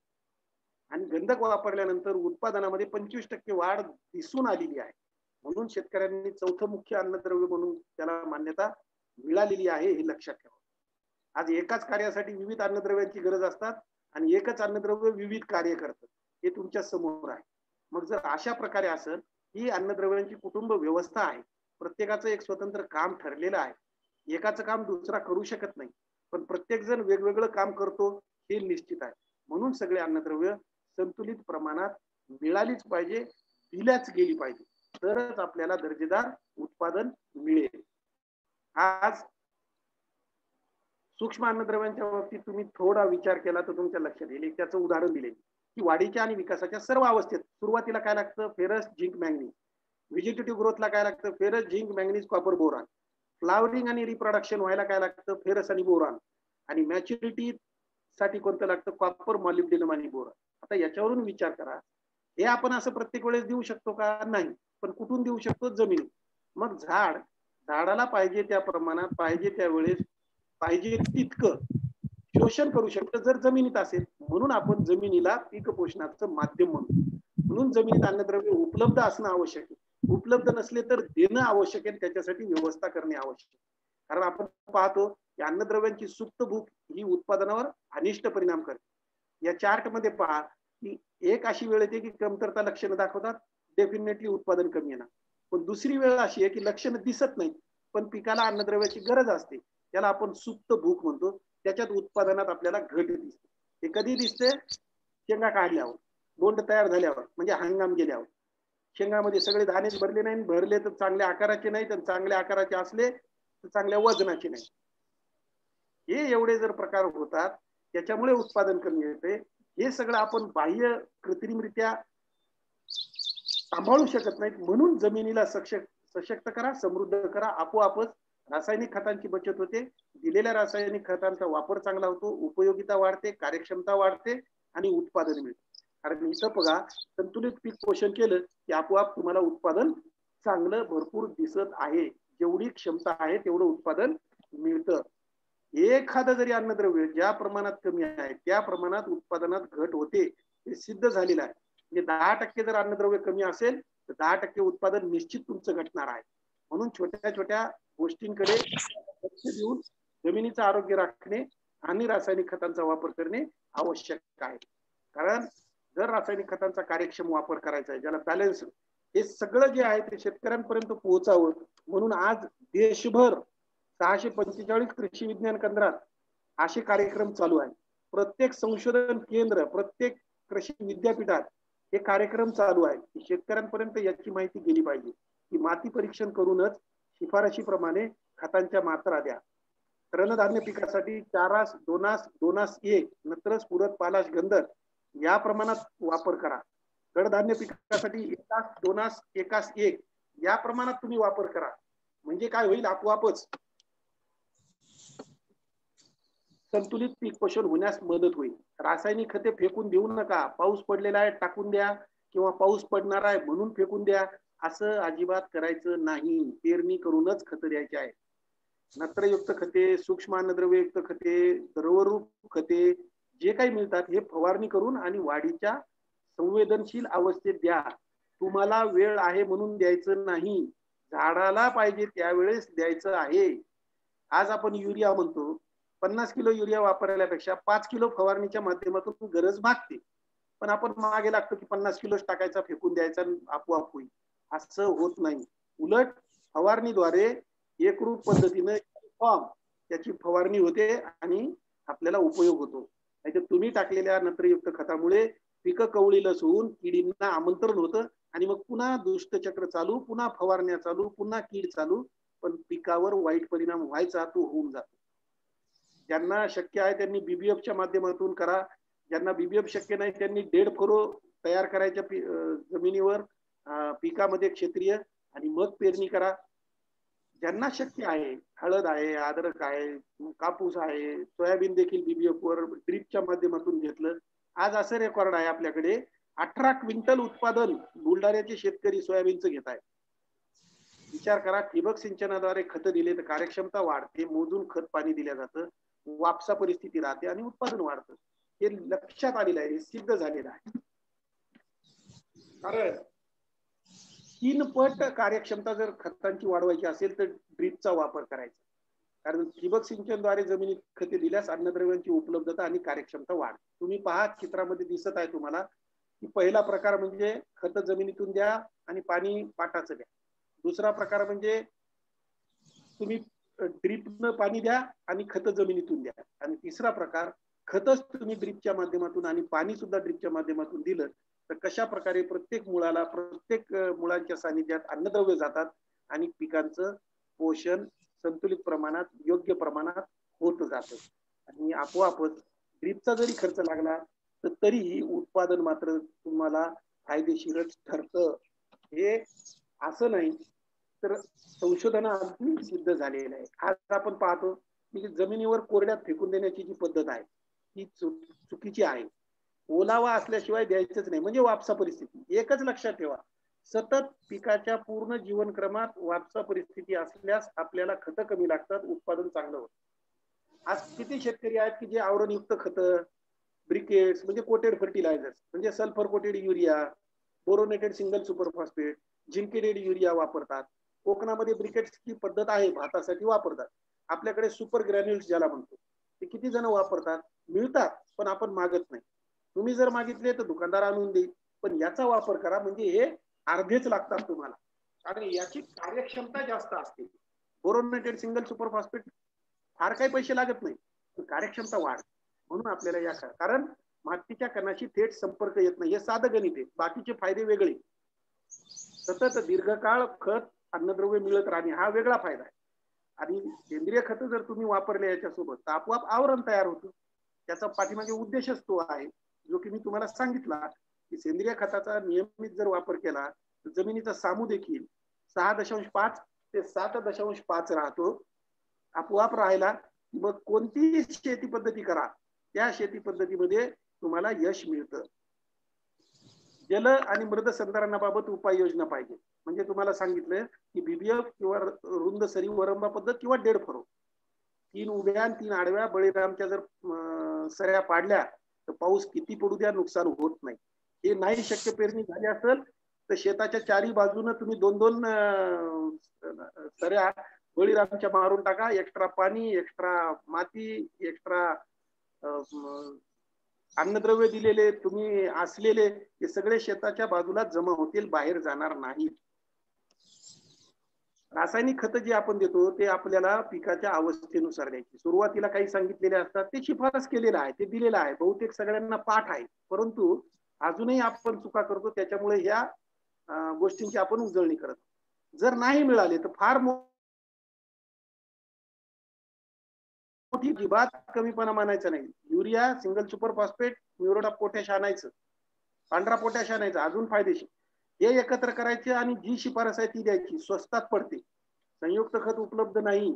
आणि गंधक वापरल्यानंतर उत्पादनामध्ये 25% वाढ दिसून आलेली आहे. म्हणून शेतकऱ्यांनी चौथं मुख्य अन्नद्रव्य म्हणून त्याला मान्यता मिळालेली आहे, हे लक्षात ठेवा. आज एकाच कार्यासाठी विविध अन्नद्रव्यांची गरज असतात आणि एकच अन्नद्रव्य विविध कार्य करतं, हे तुमच्या समोर आहे. मग जर अशा प्रकारे असेल ही अन्नद्रव्यांची कुटुंब व्यवस्था आहे, प्रत्येकाचं एक स्वतंत्र काम ठरलेलं आहे, एकाचं काम दुसरा करू शकत नाही, पण प्रत्येक जण वेगवेगळं काम करतो हे निश्चित आहे. म्हणून सगळे अन्नद्रव्य संतुलित प्रमाणात मिळालीच पाहिजे, दिल्याच गेली पाहिजे, तरच आपल्याला दर्जेदार उत्पादन मिळेल. आज सूक्ष्म अन्नद्रव्यांच्या बाबतीत तुम्ही थोडा विचार केला तर तुमच्या लक्षात येईल. त्याचं उदाहरण दिले की वाढीच्या आणि विकासाच्या सर्व अवस्थेत सुरुवातीला काय लागतं फेरस, झिंक, मॅंगनीज. व्हेजिटेटिव्ह ग्रोथला काय लागतं ferrous, zinc, manganese, copper, boron. Flowering आणि रिप्रोडक्शन व्हायला काय लागतं फेरस आणि बोरॉन. आणि मॅच्युरिटी साठी कोणतं लागतं कॉपर, मॉलिब्डेनम आणि बोरॉन. आता याच्यावरून विचार करा, हे आपण असं प्रत्येक वेळेस देऊ शकतो का नाही, पण कुठून देऊ शकतो जमीन. मग झाडाला पाहिजे त्या प्रमाणात पाहिजे त्या वेळेस पाहिजे तितकं शोषण करू शकतं जर जमिनीत असेल. म्हणून आपण जमिनीला पीक पोषणाचं माध्यम म्हणतो. म्हणून जमिनीत अन्नद्रव्य उपलब्ध असणं आवश्यक आहे. उपलब्ध नसले तर देणं आवश्यक आहे, त्याच्यासाठी व्यवस्था करणे आवश्यक आहे. कारण आपण पाहतो की अन्नद्रव्यांची सुप्त भूक ही उत्पादनावर अनिष्ट परिणाम करते. या चार्ट मध्ये पहा की एक अशी वेळ येते की कमतरता लक्षणं दाखवतात, डेफिनेटली उत्पादन कमी येणार. पण दुसरी वेळ अशी आहे की लक्षणं दिसत नाही पण पिकाला अन्नद्रव्याची गरज असते, त्याला आपण सुप्त भूक म्हणतो. त्याच्यात उत्पादनात आपल्याला घट दिसते. हे कधी दिसते शेंगा काढल्यावर, बोंड तयार झाल्यावर, म्हणजे हंगाम गेल्यावर. शेंगामध्ये सगळे दाणेच भरले नाही, भरले तर चांगल्या आकाराचे नाही, तर चांगल्या आकाराचे असले तर चांगल्या वजनाचे नाही. हे एवढे जर प्रकार होतात त्याच्यामुळे उत्पादन कमी येते. हे सगळं आपण बाह्य कृत्रिमरित्या सांभाळू शकत नाहीत. म्हणून जमिनीला सशक्त करा, समृद्ध करा, आपोआपच रासायनिक खतांची बचत होते. दिलेल्या रासायनिक खतांचा वापर चांगला होतो, उपयोगिता वाढते, कार्यक्षमता वाढते आणि उत्पादन मिळते. कारण इथं बघा संतुलित पीक पोषण केलं की आपोआप तुम्हाला उत्पादन चांगलं भरपूर दिसत आहे. जेवढी क्षमता आहे तेवढं उत्पादन मिळतं. एखादं जरी अन्नद्रव्य ज्या प्रमाणात कमी आहे त्या प्रमाणात उत्पादनात घट होते, हे सिद्ध झालेलं आहे. म्हणजे 10% जर अन्नद्रव्य कमी असेल तर 10% उत्पादन निश्चित तुमचं घटणार आहे. म्हणून छोट्या छोट्या गोष्टींकडे लक्ष देऊन जमिनीचं आरोग्य राखणे आणि रासायनिक खतांचा वापर करणे आवश्यक आहे. कारण जर रासायनिक खतांचा कार्यक्षम वापर करायचा आहे, ज्याला बॅलन्स, हे सगळं जे आहे ते शेतकऱ्यांपर्यंत पोहोचावं म्हणून आज देशभर 645 कृषी विज्ञान केंद्रात असे कार्यक्रम चालू आहे. प्रत्येक संशोधन केंद्र, प्रत्येक कृषी विद्यापीठात हे कार्यक्रम चालू आहे. शेतकऱ्यांपर्यंत याची माहिती गेली पाहिजे की माती परीक्षण करूनच शिफारशीप्रमाणे खतांच्या मात्रा द्या. तृणधान्य पिकासाठी 4 2 1 नत्रस पूरक पालाश गंधक या प्रमाणात वापर करा. कडधान्य पिकासाठी 1 2 1 या प्रमाणात तुम्ही वापर करा. म्हणजे काय होईल, आपोआपच संतुलित पीक पोषण होण्यास मदत होईल. रासायनिक खते फेकून देऊ नका. पाऊस पडलेला आहे टाकून द्या किंवा पाऊस पडणार आहे म्हणून फेकून द्या, असं अजिबात करायचं नाही. पेरणी करूनच खत द्यायचे आहे. नत्रयुक्त खते, सूक्ष्म अन्नद्रव्ययुक्त खते, द्रवरूप खते जे काही मिळतात हे फवारणी करून आणि वाढीच्या संवेदनशील अवस्थेत द्या. तुम्हाला वेळ आहे म्हणून द्यायचं नाही, झाडाला पाहिजे त्यावेळेस द्यायचं आहे. आज आपण युरिया म्हणतो, 50 किलो युरिया वापरल्यापेक्षा 5 किलो फवारणीच्या माध्यमातून गरज भागते, पण आपण मागे लागतो की 50 किलोच टाकायचा, फेकून द्यायचा, आपोआप होईल. असं होत नाही. उलट फवारणीद्वारे एकरूप पद्धतीने फॉर्म त्याची फवारणी होते आणि आपल्याला उपयोग होतो. नाहीतर तुम्ही टाकलेल्या नत्रयुक्त खतामुळे पिकं कवळीलच होऊन किडींना आमंत्रण होतं आणि मग पुन्हा दुष्टचक्र चालू, पुन्हा फवारण्या चालू, पुन्हा कीड चालू, पण पिकावर वाईट परिणाम व्हायचा तो होऊन जातो. ज्यांना शक्य आहे त्यांनी बीबीएफच्या माध्यमातून करा. ज्यांना बीबीएफ शक्य नाही त्यांनी 1.5 फरो तयार करायच्या जमिनीवर पिकामध्ये क्षेत्रीय आणि मग पेरणी करा. ज्यांना शक्य आहे, हळद आहे, अद्रक आहे, कापूस आहे, सोयाबीन देखील बीबीएफ वर ड्रीपच्या माध्यमातून घेतलं. आज असं रेकॉर्ड आहे आपल्याकडे 18 क्विंटल उत्पादन बुलढाण्याचे शेतकरी सोयाबीनचं घेत आहेत. विचार करा, ठिबक सिंचनाद्वारे खत दिले तर कार्यक्षमता वाढते, मोजून खत पाणी दिलं जातं, वापसा परिस्थिती राहते आणि उत्पादन वाढतं. हे लक्षात आलेलं आहे, सिद्ध झालेलं आहे. कारण 3 पट कार्यक्षमता जर खतांची वाढवायची असेल तर ड्रीपचा वापर करायचा. कारण ठिबक सिंचनद्वारे जमिनीत खते दिल्यास अन्नद्रव्यांची उपलब्धता आणि कार्यक्षमता वाढते. तुम्ही पहा, चित्रामध्ये दिसत आहे तुम्हाला की पहिला प्रकार म्हणजे खत जमिनीतून द्या आणि पाणी पाटाचं द्या. दुसरा प्रकार म्हणजे तुम्ही ड्रीपनं पाणी द्या आणि खत जमिनीतून द्या. आणि तिसरा प्रकार, खतच तुम्ही ड्रीपच्या माध्यमातून आणि पाणी सुद्धा ड्रीपच्या माध्यमातून दिलं तर कशा प्रकारे प्रत्येक मुळाला, प्रत्येक मुळांच्या सानिध्यात अन्नद्रव्य जातात आणि पिकांचं पोषण संतुलित प्रमाणात, योग्य प्रमाणात होत जातं. आणि आपोआपच ड्रीपचा जरी खर्च लागला तर तरीही उत्पादन मात्र तुम्हाला फायदेशीरच ठरतं. हे असं नाही तर संशोधनाअंती सिद्ध झालेलं आहे. आज आपण पाहतो की जमिनीवर कोरड्यात फेकून देण्याची जी पद्धत आहे ती चुकीची आहे. ओलावा असल्याशिवाय द्यायचंच नाही, म्हणजे वापसा परिस्थिती. एकच लक्षात ठेवा, सतत पिकाच्या पूर्ण जीवनक्रमात वापसा परिस्थिती असल्यास आपल्याला खतं कमी लागतात, उत्पादन चांगलं होतं. आज किती शेतकरी आहेत की जे आवरणयुक्त खतं, ब्रिकेट्स म्हणजे कोटेड फर्टिलायझर्स म्हणजे sulphur coated urea, boronated single superphosphate, zincated urea वापरतात. कोकणामध्ये ब्रिकेट्सची पद्धत आहे, भातासाठी वापरतात. आपल्याकडे सुपर ग्रॅन्युल्स ज्याला म्हणतो ते किती जण वापरतात, मिळतात पण आपण मागत नाही. तुम्ही जर मागितले तर दुकानदार आणून देईल, पण याचा वापर करा म्हणजे हे अर्धेच लागतात तुम्हाला आणि याची कार्यक्षमता जास्त असते. बोरोनेटेड सिंगल सुपरफॉस्फेट फार काही पैसे लागत नाही, पण कार्यक्षमता वाढ. म्हणून आपल्याला या, कारण मातीच्या कणाशी थेट संपर्क येत नाही, हे साधं गणित आहे. बाकीचे फायदे वेगळे. सतत दीर्घकाळ खत अन्नद्रव्य मिळत राहणे हा वेगळा फायदा आहे. आणि सेंद्रिय खत जर तुम्ही वापरले याच्यासोबत तर आपोआप आवरण तयार होतं. त्याचा पाठीमागे उद्देशच तो आहे जो की मी तुम्हाला सांगितला की सेंद्रिय खताचा नियमित जर वापर केला तर जमिनीचा सामू देखील 6.5 ते 7.5 राहतो. आपोआप राहायला मग कोणतीही शेती पद्धती करा, त्या शेती पद्धतीमध्ये तुम्हाला यश मिळतं. जल आणि मृद संधारणाबाबत उपाययोजना पाहिजे. म्हणजे तुम्हाला सांगितलं की बीबीएफ किंवा रुंद सरी वरंबा पद्धत किंवा 1.5 फरो, 3 उभ्या आणि 3 आडव्या बळीरामच्या जर सऱ्या पाडल्या तर पाऊस किती पडू द्या नुकसान होत नाही. हे नाही शक्य पेरणी झाली असेल तर शेताच्या चारी बाजूने तुम्ही 2-2 सऱ्या बळीरामच्या मारून टाका. एक्स्ट्रा पाणी, एक्स्ट्रा माती, एक्स्ट्रा अन्नद्रव्य दिलेले तुम्ही असलेले हे सगळे शेताच्या बाजूला जमा होतील, बाहेर जाणार नाहीत. रासायनिक खतं जे आपण देतो ते आपल्याला पिकाच्या अवस्थेनुसार द्यायची. सुरुवातीला काही सांगितलेले असतात ते शिफारस केलेलं आहे, ते दिलेलं आहे, बहुतेक सगळ्यांना पाठ आहे. परंतु अजूनही आपण चुका करतो, त्याच्यामुळे ह्या गोष्टींची आपण उजळणी करत. जर नाही मिळाले तर फार मोठी अजिबात कमीपणा मानायचा नाही. Urea, single super phosphate, muriate of potash आणायचं, पांढरा पोटॅश आणायचा, अजून फायदेशीर. हे एकत्र करायचे आणि जी शिफारस आहे ती द्यायची, स्वस्तात पडते. संयुक्त खत उपलब्ध नाही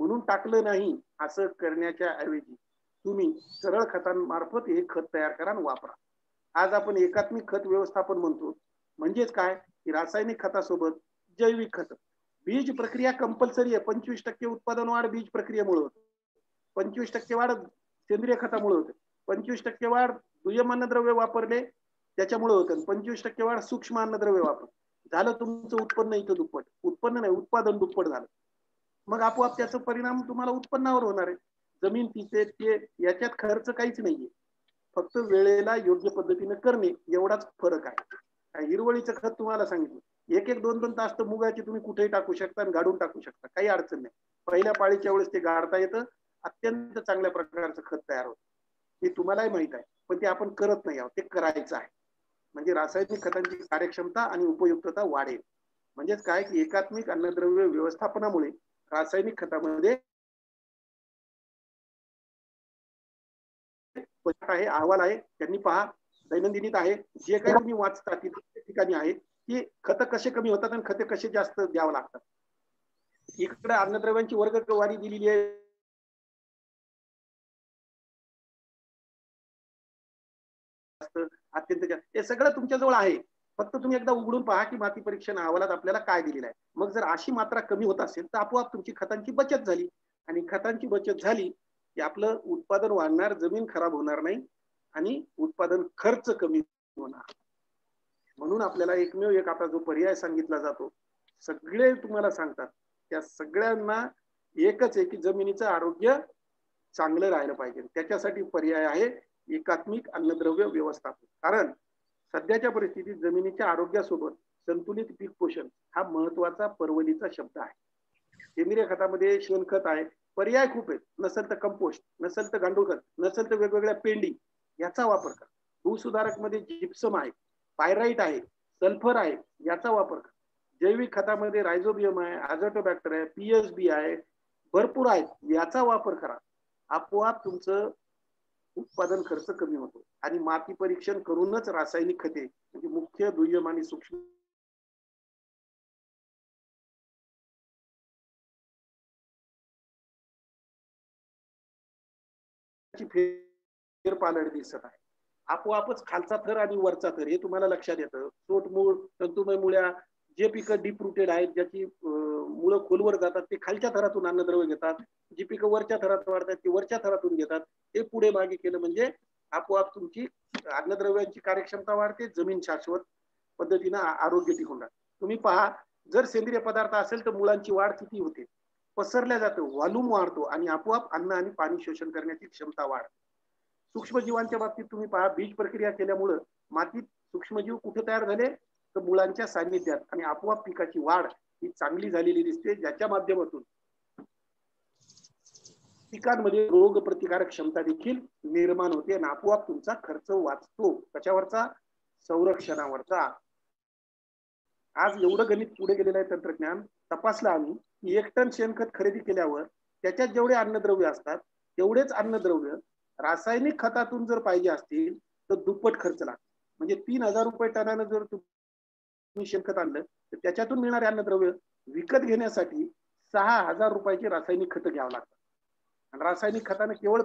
म्हणून टाकलं नाही असं करण्याच्या ऐवजी तुम्ही सरळ खतांमार्फत हे खत तयार करा आणि वापरा. आज आपण एकात्मिक खत व्यवस्थापन म्हणतो. म्हणजेच काय की रासायनिक खतासोबत जैविक खत. बीज प्रक्रिया कंपल्सरी आहे. 25% उत्पादन वाढ बीज प्रक्रियेमुळे होते. 25% वाढ सेंद्रिय खतामुळे होते. 25% वाढ दुय्यम अन्नद्रव्य वापरले त्याच्यामुळे होतं. 25% वाढ सूक्ष्म अन्नद्रव्य वापर. झालं तुमचं उत्पन्न इथं दुप्पट. उत्पन्न नाही, उत्पादन दुप्पट झालं. मग आपोआप त्याचा परिणाम तुम्हाला उत्पन्नावर होणार आहे. जमीन तिथे ते याच्यात खर्च काहीच नाहीये. फक्त वेळेला योग्य पद्धतीने करणे एवढाच फरक आहे. हिरवळीचं खत तुम्हाला सांगितलं. एक एक 2-2 तास तर मुगाची तुम्ही कुठेही टाकू शकता आणि गाडून टाकू शकता. काही अडचण नाही. पहिल्या पाळीच्या वेळेस ते गाडता येतं. अत्यंत चांगल्या प्रकारचं खत तयार होतं. हे तुम्हालाही माहित आहे. पण ते आपण करत नाही आहोत. ते करायचं आहे. म्हणजे रासायनिक खतांची कार्यक्षमता आणि उपयुक्तता वाढेल. म्हणजेच काय की एकात्मिक अन्नद्रव्य व्यवस्थापनामुळे रासायनिक खतामध्ये आहे, अहवाल आहे, त्यांनी पहा, दैनंदिनीत आहे, जे काही तुम्ही वाचता तिथे ठिकाणी आहे की खत कसे कमी होतात आणि खते कसे जास्त द्यावं लागतात. इकडे अन्नद्रव्यांची वर्गवारी दिलेली आहे. अत्यंत जास्त हे सगळं तुमच्याजवळ आहे. फक्त तुम्ही एकदा उघडून पहा की माती परीक्षण अहवालात आपल्याला काय दिलेलं आहे. मग जर अशी मात्रा कमी होत असेल तर आपोआप तुमची खतांची बचत झाली आणि खतांची बचत झाली की आपलं उत्पादन वाढणार, जमीन खराब होणार नाही आणि उत्पादन खर्च कमी होणार. म्हणून आपल्याला एकमेव एक आता जो पर्याय सांगितला जातो, सगळे तुम्हाला सांगतात, त्या सगळ्यांना एकच आहे की जमिनीचं आरोग्य चांगलं राहिलं पाहिजे. त्याच्यासाठी पर्याय आहे एकात्मिक अन्नद्रव्य व्यवस्थापन. कारण सध्याच्या परिस्थितीत जमिनीच्या आरोग्यासोबत संतुलित पीक पोषण हा महत्वाचा परवलीचा शब्द आहे. सेंद्रिय खतामध्ये शेणखत आहे, पर्याय खूप आहेत. नसेल तर कंपोस्ट, नसेल तर गांडूळ खत, नसेल तर वेगवेगळ्या पेंडी याचा वापर करा. भूसुधारक मध्ये जिप्सम आहे, पायराईट आहे, सल्फर आहे, याचा वापर करा. जैविक खतामध्ये रायझोबियम आहे, अझोटोबॅक्टर आहे, पीएसबी आहे, भरपूर आहेत, याचा वापर करा. आपोआप तुमचं उत्पादन खर्च कमी होतो. आणि माती परीक्षण करूनच रासायनिक खते म्हणजे मुख्य, दुय्यम आणि सूक्ष्म फेरपालट दिसत आहे. आपोआपच खालचा थर आणि वरचा थर हे तुम्हाला लक्षात येतं. मूळ, तंतुमय मुळ्या, जे पिकं डीप रुटेड आहेत, ज्याची मुळं खोलवर जातात, ते खालच्या थरातून अन्नद्रव्य घेतात. जी पिकं वरच्या थरात वाढतात ती वरच्या थरातून घेतात. हे पुढे मागे केलं म्हणजे आपोआप तुमची अन्नद्रव्यांची कार्यक्षमता वाढते, जमीन शाश्वत पद्धतीनं आरोग्य टिकून राहतं. तुम्ही पहा, जर सेंद्रिय पदार्थ असेल तर मुळांची वाढ किती होते, पसरल्या जातं, व्हॉल्यूम वाढतो आणि आपोआप अन्न आणि पाणी शोषण करण्याची क्षमता वाढते. सूक्ष्मजीवांच्या बाबतीत तुम्ही पहा, बीज प्रक्रिया केल्यामुळं मातीत सूक्ष्मजीव कुठे तयार झाले तर मुळांच्या सान्निध्यात आणि आपोआप पिकाची वाढ ही चांगली झालेली दिसते, ज्याच्या माध्यमातून पिकांमध्ये रोग प्रतिकारक क्षमता देखील निर्माण होते आणि आपोआप तुमचा खर्च वाचतो. त्याच्यावरचा संरक्षणावरचा. आज एवढं गणित पुढे गेलेलं आहे तंत्रज्ञान. तपासलं आम्ही की 1 टन शेणखत खरेदी केल्यावर त्याच्यात जेवढे अन्नद्रव्य असतात तेवढेच अन्नद्रव्य रासायनिक खतातून जर पाहिजे असतील तर दुप्पट खर्च लागतो. म्हणजे 3,000 रुपये टनानं जर तुम्ही शेणखत आणलं तर त्याच्यातून मिळणारे अन्नद्रव्य विकत घेण्यासाठी 6,000 रुपयाची रासायनिक खतं घ्यावं लागतात. आणि रासायनिक खताने केवळ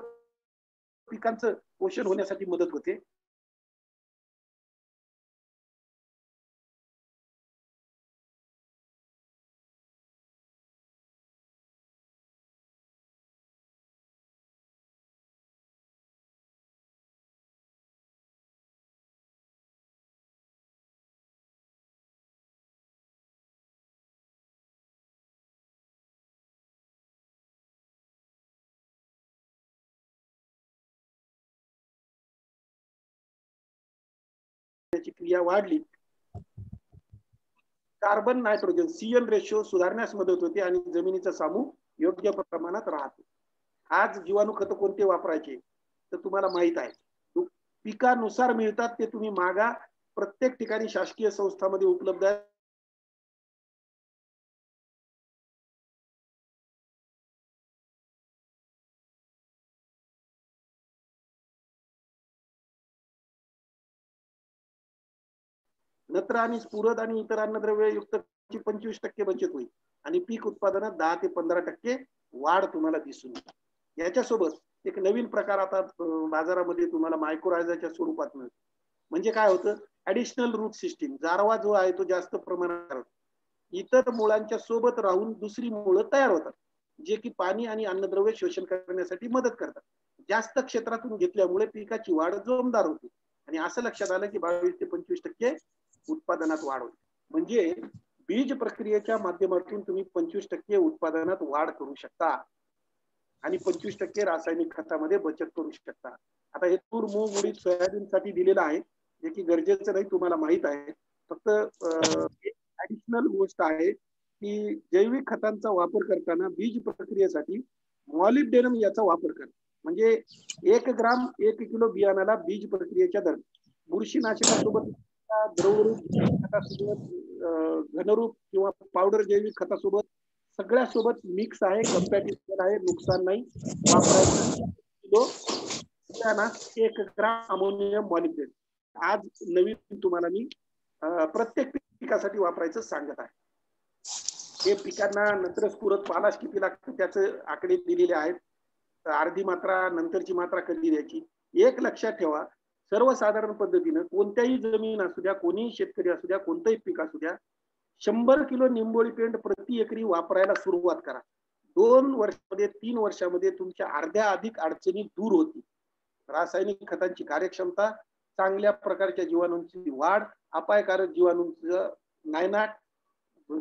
पिकांचं पोषण होण्यासाठी मदत होते, प्रक्रिया वाढली, कार्बन नायट्रोजन CN रेशो सुधारण्यास मदत होते आणि जमिनीचा सामू योग्य प्रमाणात राहतो. आज जीवाणू खत कोणते वापरायचे तर तुम्हाला माहित आहे, पिकानुसार मिळतात ते तुम्ही मागा, प्रत्येक ठिकाणी शासकीय संस्थांमध्ये उपलब्ध आहे. नत्र आणि स्फुरद आणि इतर अन्नद्रव्य युक्त 25% बचत होईल आणि पीक उत्पादनात 10 ते 15% वाढ तुम्हाला दिसून येईल. याच्यासोबत एक नवीन प्रकार आता बाजारामध्ये तुम्हाला मायक्रोरायझाच्या स्वरूपात मिळतो. म्हणजे काय होतं, ऍडिशनल रूट सिस्टीम, जारवा जो आहे तो जास्त प्रमाणात इतर मुळांच्या सोबत राहून दुसरी मुळं तयार होतात, जे की पाणी आणि अन्नद्रव्य शोषण करण्यासाठी मदत करतात. जास्त क्षेत्रातून घेतल्यामुळे पिकाची वाढ जोमदार होते आणि असं लक्षात आलं की 22 ते 25% उत्पादनात वाढ होते. म्हणजे बीज प्रक्रियेच्या माध्यमातून तुम्ही 25% उत्पादनात वाढ करू शकता आणि 25% रासायनिक खतामध्ये बचत करू शकता. आता हे तूर, मूग, उडीद, सोयाबीन साठी दिलेलं आहे, जे की गरजेचं नाही, तुम्हाला माहित आहे. फक्त ऍडिशनल गोष्ट आहे की जैविक खतांचा वापर करताना बीज प्रक्रियेसाठी मॉलिब्डेनम याचा वापर करा. म्हणजे 1 ग्राम 1 किलो बियाणाला बीज प्रक्रियेच्या दरम्यान बुरशीनाशकासोबत, द्रवरूप खतासोबत, घनरूप किंवा पावडर जैविक खतासोबत सगळ्यासोबत मिक्स आहे, कंपॅटिबल आहे, नुकसान नाही. वापरायचं किलो बियाणा 1 ग्राम अमोनियम मॉलिब्डेनम. आज नवीन तुम्हाला मी प्रत्येक पिकासाठी वापरायचं सांगत आहे. हे पिकांना नंतर स्फुरद पालाश किती लागतं त्याचे आकडे दिलेले आहेत. अर्धी मात्रा, नंतरची मात्रा कधी द्यायची. एक लक्षात ठेवा, सर्वसाधारण पद्धतीनं कोणत्याही जमीन असू द्या, कोणीही शेतकरी असू द्या, कोणतंही पीक असू द्या, 100 किलो निंबोळी पेंड प्रति एकरी वापरायला सुरुवात करा. 2 वर्षामध्ये 3 वर्षामध्ये तुमच्या अर्ध्या अधिक अडचणी दूर होतील. रासायनिक खतांची कार्यक्षमता, चांगल्या प्रकारच्या जीवाणूंची वाढ, अपायकारक जीवाणूंचं नायनाट,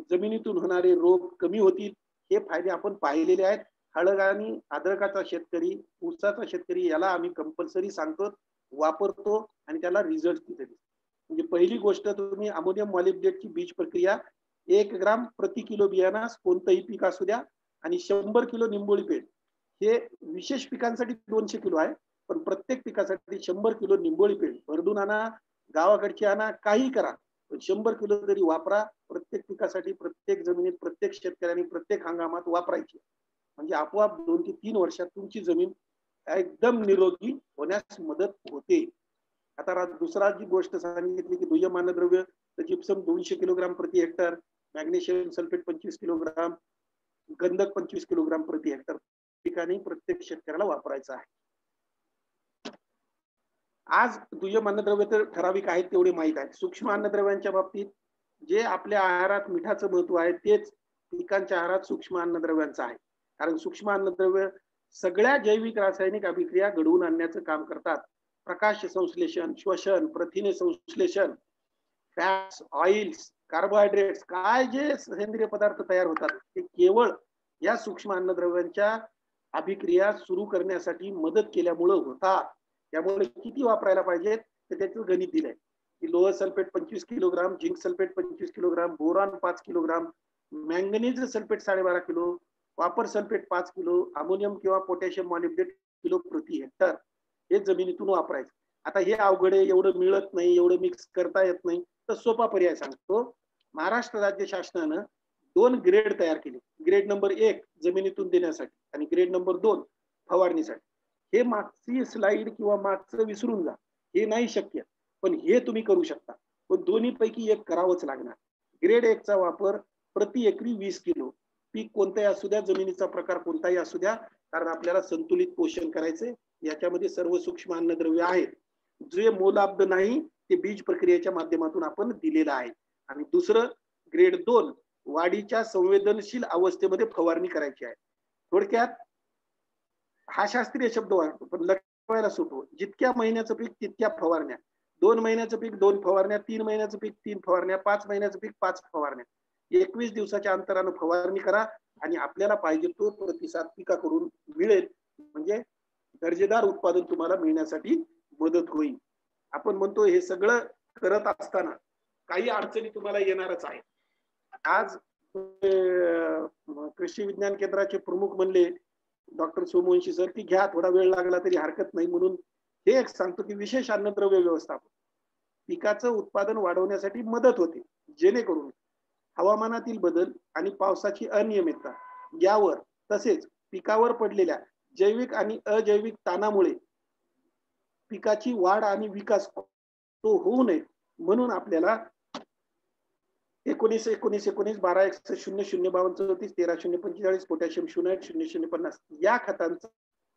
जमिनीतून होणारे रोग कमी होतील. हे फायदे आपण पाहिलेले आहेत. हळद आणि अद्रकाचा शेतकरी, ऊसाचा शेतकरी याला आम्ही कंपल्सरी सांगतो, वापरतो आणि त्याला रिझल्ट तिथे दिसतो. म्हणजे पहिली गोष्ट, तुम्ही अमोनियम मॉलिब्डेटची बीज प्रक्रिया 1 ग्राम प्रति किलो बियाणास कोणतंही पीक असू द्या आणि 100 किलो निंबोळी पेंड, हे विशेष पिकांसाठी 200 किलो आहे, पण प्रत्येक पिकासाठी 100 किलो निंबोळी पेंड भरडून आणा, गावाकडची आणा, काही करा, पण 100 किलो तरी वापरा. प्रत्येक पिकासाठी, प्रत्येक जमिनीत, प्रत्येक शेतकऱ्यांनी प्रत्येक हंगामात वापरायची. म्हणजे आपोआप 2 ते 3 वर्षात तुमची जमीन एकदम निरोगी होण्यास मदत होते. आता दुसरा जी गोष्ट सांगितली की दुय्यम अन्नद्रव्य, तर जिप्सम 200 किलोग्राम प्रति हेक्टर, मॅग्नेशियम सल्फेट 25 किलोग्राम, गंधक 25 किलोग्राम प्रति हेक्टर ठिकाणी प्रत्येक शेतकऱ्याला वापरायचं आहे. आज दुय्यम अन्नद्रव्य तर ठराविक आहेत तेवढे माहित आहे. सूक्ष्म अन्नद्रव्यांच्या बाबतीत जे आपल्या आहारात मिठाचं महत्व आहे तेच पिकांच्या आहारात सूक्ष्म अन्नद्रव्यांचं आहे. कारण सूक्ष्म अन्नद्रव्य सगळ्या जैविक रासायनिक अभिक्रिया घडवून आणण्याचं काम करतात. प्रकाश संश्लेषण, श्वसन, प्रथिने संश्लेषण, फॅट्स, ऑइल्स, कार्बोहायड्रेट्स, काय जे सेंद्रिय पदार्थ तयार होतात ते केवळ या सूक्ष्म अन्नद्रव्यांच्या अभिक्रिया सुरू करण्यासाठी मदत केल्यामुळे होतात. त्यामुळे किती वापरायला पाहिजे तर त्याचं गणित दिलंय की लोह sulphate 25 kilogram, zinc sulphate 25 kilogram, boron 5 kilogram, manganese sulphate 12.5 kilo, copper sulphate 5 kilo, ammonium किंवा पोटॅशियम मॉलिब्डेट किलो प्रति हेक्टर हे जमिनीतून वापरायचं. आता हे अवघड आहे, एवढं मिळत नाही, एवढं मिक्स करता येत नाही, तर सोपा पर्याय सांगतो. महाराष्ट्र राज्य शासनानं 2 ग्रेड तयार केले. ग्रेड नंबर 1 जमिनीतून देण्यासाठी आणि ग्रेड नंबर 2 फवारणीसाठी. हे मागची स्लाइड किंवा मागचं विसरून जा, हे नाही शक्य, पण हे तुम्ही करू शकता. पण दोन्ही पैकी एक करावंच लागणार. ग्रेड 1 चा वापर प्रति एकरी 20 किलो, पीक कोणताही असू द्या, जमिनीचा प्रकार कोणताही असू द्या, कारण आपल्याला संतुलित पोषण करायचे. याच्यामध्ये सर्व सूक्ष्म अन्नद्रव्य आहेत. जे मोलाब्ध नाही ते बीज प्रक्रियेच्या माध्यमातून आपण दिलेलं आहे. आणि दुसरं ग्रेड 2 वाढीच्या संवेदनशील अवस्थेमध्ये फवारणी करायची आहे. थोडक्यात हा शास्त्रीय शब्द वाटतो पण लक्षवायला सोपं. जितक्या महिन्याचं पीक तितक्या फवारण्या, 2 महिन्याचं पीक 2 फवारण्या, 3 महिन्याचं पीक 3 फवारण्या, 5 महिन्याचं पीक 5 फवारण्या, 21 दिवसाच्या अंतरानं फवारणी करा आणि आपल्याला पाहिजे तो प्रतिसाद पिकाकडून मिळेल. म्हणजे दर्जेदार उत्पादन तुम्हाला मिळण्यासाठी मदत होईल. आपण म्हणतो हे सगळं करत असताना काही अडचणी तुम्हाला येणारच आहेत. आज कृषी विज्ञान केंद्राचे प्रमुख म्हणले डॉक्टर सोमवंशी सर की घ्या, थोडा वेळ लागला तरी हरकत नाही, म्हणून हे एक सांगतो की विशेष अन्नद्रव्य व्यवस्थापन पिकाचं उत्पादन वाढवण्यासाठी मदत होते, जेणेकरून हवामानातील बदल आणि पावसाची अनियमितता यावर तसेच पिकावर पडलेल्या जैविक आणि अजैविक ताणामुळे पिकाची वाढ आणि विकास तो होऊ नये म्हणून आपल्याला 19-19-19 12-1-00-52-34 पोटॅशियम 0-0-0-50 या खतांचा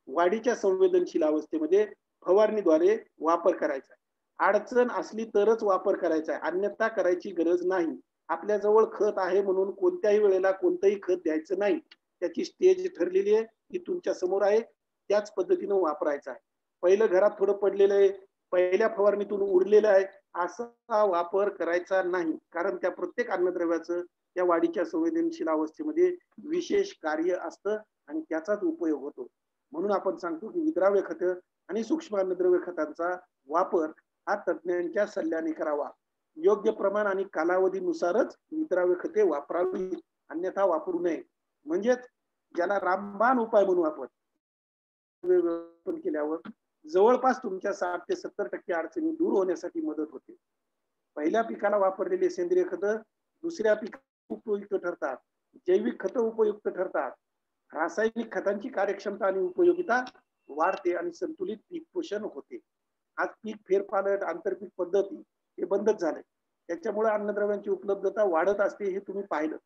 वाढीच्या संवेदनशील अवस्थेमध्ये फवारणीद्वारे वापर करायचा. अडचण असली तरच वापर करायचा आहे, अन्यथा करायची गरज नाही. आपल्या जवळ खत आहे म्हणून कोणत्याही वेळेला कोणतंही खत द्यायचं नाही. त्याची स्टेज ठरलेली आहे, ती तुमच्या समोर आहे, त्याच पद्धतीने वापरायचं आहे. पहिलं घरात थोडं पडलेलं आहे, पहिल्या फवारणीतून उरलेलं आहे, असा वापर करायचा नाही, कारण त्या प्रत्येक अन्नद्रव्याचं त्या वाढीच्या संवेदनशील अवस्थेमध्ये विशेष कार्य असतं आणि त्याचाच उपयोग होतो. म्हणून आपण सांगतो की विद्राव्य खत आणि सूक्ष्म अन्नद्रव्य खतांचा वापर हा तज्ञांच्या सल्ल्याने करावा. योग्य प्रमाण आणि कालावधीनुसारच विद्राव्य खते वापरावी, अन्यथा वापरू नये. म्हणजेच ज्याला रामबाण उपाय म्हणू आपण केल्यावर जवळपास तुमच्या 60 ते 70% अडचणी दूर होण्यासाठी मदत होते. पहिल्या पिकाला वापरलेले सेंद्रिय खत दुसऱ्या पिकाला उपयुक्त ठरतात, जैविक खत उपयुक्त ठरतात, रासायनिक खतांची कार्यक्षमता आणि उपयोगिता वाढते आणि संतुलित पीक पोषण होते. आज पीक फेरपालट आंतरपीक पद्धती हे बंदच झाले, त्याच्यामुळे अन्नद्रव्यांची उपलब्धता वाढत असते, हे तुम्ही पाहिलं.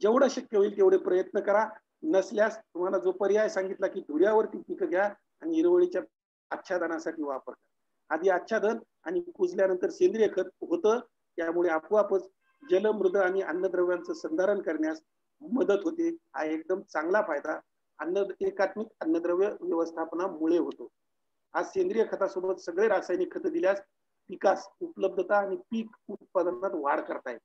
जेवढं शक्य होईल तेवढे प्रयत्न करा. नसल्यास तुम्हाला जो पर्याय सांगितला की धुऱ्यावरती पिकं घ्या आणि हिरवळीच्या आच्छादनासाठी वापर करा. आधी आच्छादन आणि कुजल्यानंतर सेंद्रिय खत होतं, त्यामुळे आपोआपच जल, मृद आणि अन्नद्रव्यांचं संधारण करण्यास मदत होते. हा एकदम चांगला फायदा एकात्मिक अन्नद्रव्य व्यवस्थापनामुळे होतो. आज सेंद्रिय खतासोबत सगळे रासायनिक खत दिल्यास पिकास उपलब्धता आणि पीक उत्पादनात वाढ करतायत.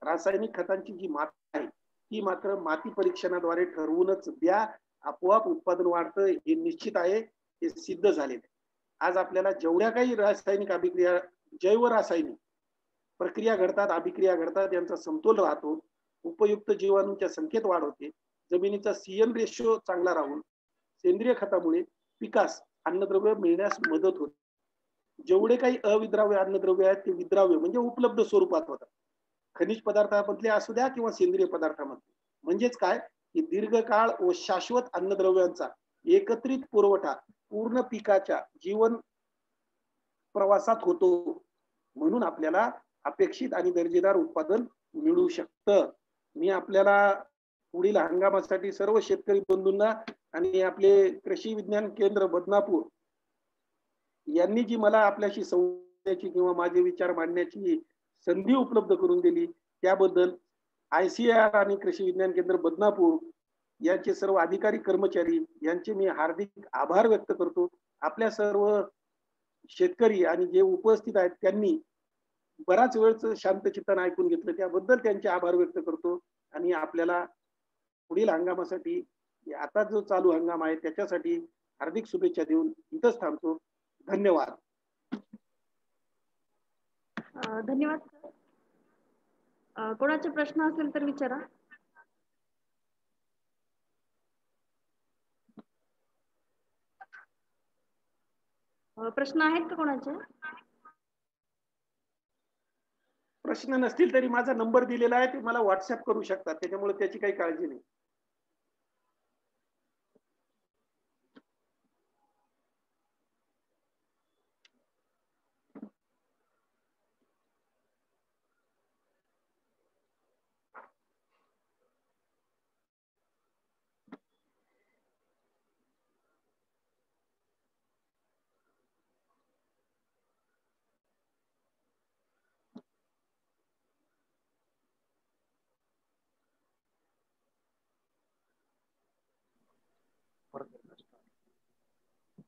रासायनिक खतांची जी मात्रा आहे ती मात्र माती परीक्षणाद्वारे ठरवूनच द्या, आपोआप उत्पादन वाढतं, हे निश्चित आहे, हे सिद्ध झालेले. आज आपल्याला जेवढ्या काही रासायनिक अभिक्रिया, जैव रासायनिक प्रक्रिया घडतात, अभिक्रिया घडतात, यांचा समतोल राहतो, उपयुक्त जीवाणूंच्या संख्येत वाढ होते, जमिनीचा CN रेशो चांगला राहून सेंद्रिय खतामुळे पिकास अन्नद्रव्य मिळण्यास मदत होते. जेवढे काही अविद्राव्य अन्नद्रव्य आहेत ते विद्राव्य म्हणजे उपलब्ध स्वरूपात होतात, खनिज पदार्थामधले असू द्या किंवा सेंद्रिय पदार्थामधले. म्हणजेच काय की दीर्घकाळ व शाश्वत अन्नद्रव्यांचा एकत्रित पुरवठा पूर्ण पिकाच्या जीवन प्रवासात होतो, म्हणून आपल्याला अपेक्षित आणि दर्जेदार उत्पादन मिळू शकतं. मी आपल्याला पुढील हंगामासाठी सर्व शेतकरी बंधूंना आणि आपले कृषी विज्ञान केंद्र बदनापूर यांनी जी मला आपल्याशी संवादाची किंवा माझे विचार मांडण्याची संधी उपलब्ध करून दिली त्याबद्दल ICAR आणि कृषी विज्ञान केंद्र बदनापूर यांचे सर्व अधिकारी कर्मचारी यांचे मी हार्दिक आभार व्यक्त करतो. आपल्या सर्व शेतकरी आणि जे उपस्थित आहेत त्यांनी बराच वेळचं शांत चित्ताने ऐकून घेतलं, त्याबद्दल त्यांचे आभार व्यक्त करतो. आणि आपल्याला पुढील हंगामासाठी आता जो चालू हंगाम आहे त्याच्यासाठी हार्दिक शुभेच्छा देऊन इथंच थांबतो. धन्यवाद. धन्यवाद. कोणाचे प्रश्न असेल तर विचारा. प्रश्न आहेत का कोणाचे? प्रश्न नसतील तरी माझा नंबर दिलेला आहे, ते मला व्हॉट्सअप करू शकतात, त्याच्यामुळे त्याची काही काळजी नाही.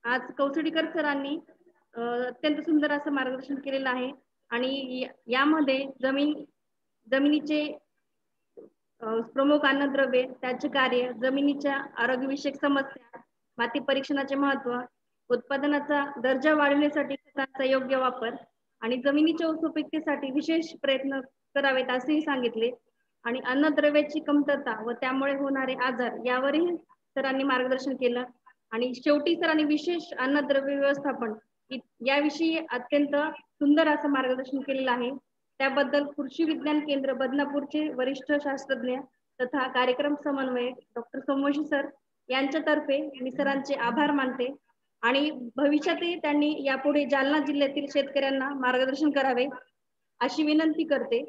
आज कौसडीकर सरांनी अत्यंत सुंदर असं मार्गदर्शन केलेलं आहे आणि यामध्ये जमिनीचे प्रमुख अन्नद्रव्ये, त्याचे कार्य, जमिनीच्या आरोग्यविषयक समस्या, माती परीक्षणाचे महत्व, उत्पादनाचा दर्जा वाढवण्यासाठी खतांचा योग्य वापर, आणि जमिनीच्या सुपीकतेसाठी विशेष प्रयत्न करावेत असेही सांगितले आणि अन्नद्रव्याची कमतरता व त्यामुळे होणारे आजार यावरही सरांनी मार्गदर्शन केलं आणि शेवटी सरांनी विशेष अन्नद्रव्य व्यवस्थापन याविषयी अत्यंत सुंदर असं मार्गदर्शन केलेलं आहे. त्याबद्दल कृषी विज्ञान केंद्र बदनापूरचे वरिष्ठ शास्त्रज्ञ तथा कार्यक्रम समन्वयक डॉक्टर सोमवंशी सर यांच्यातर्फे मी सरांचे आभार मानते आणि भविष्यातही त्यांनी यापुढे जालना जिल्ह्यातील शेतकऱ्यांना मार्गदर्शन करावे अशी विनंती करते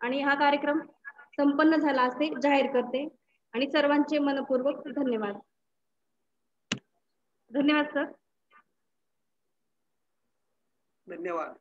आणि हा कार्यक्रम संपन्न झाला असे जाहीर करते आणि सर्वांचे मनपूर्वक धन्यवाद. धन्यवाद सर. धन्यवाद.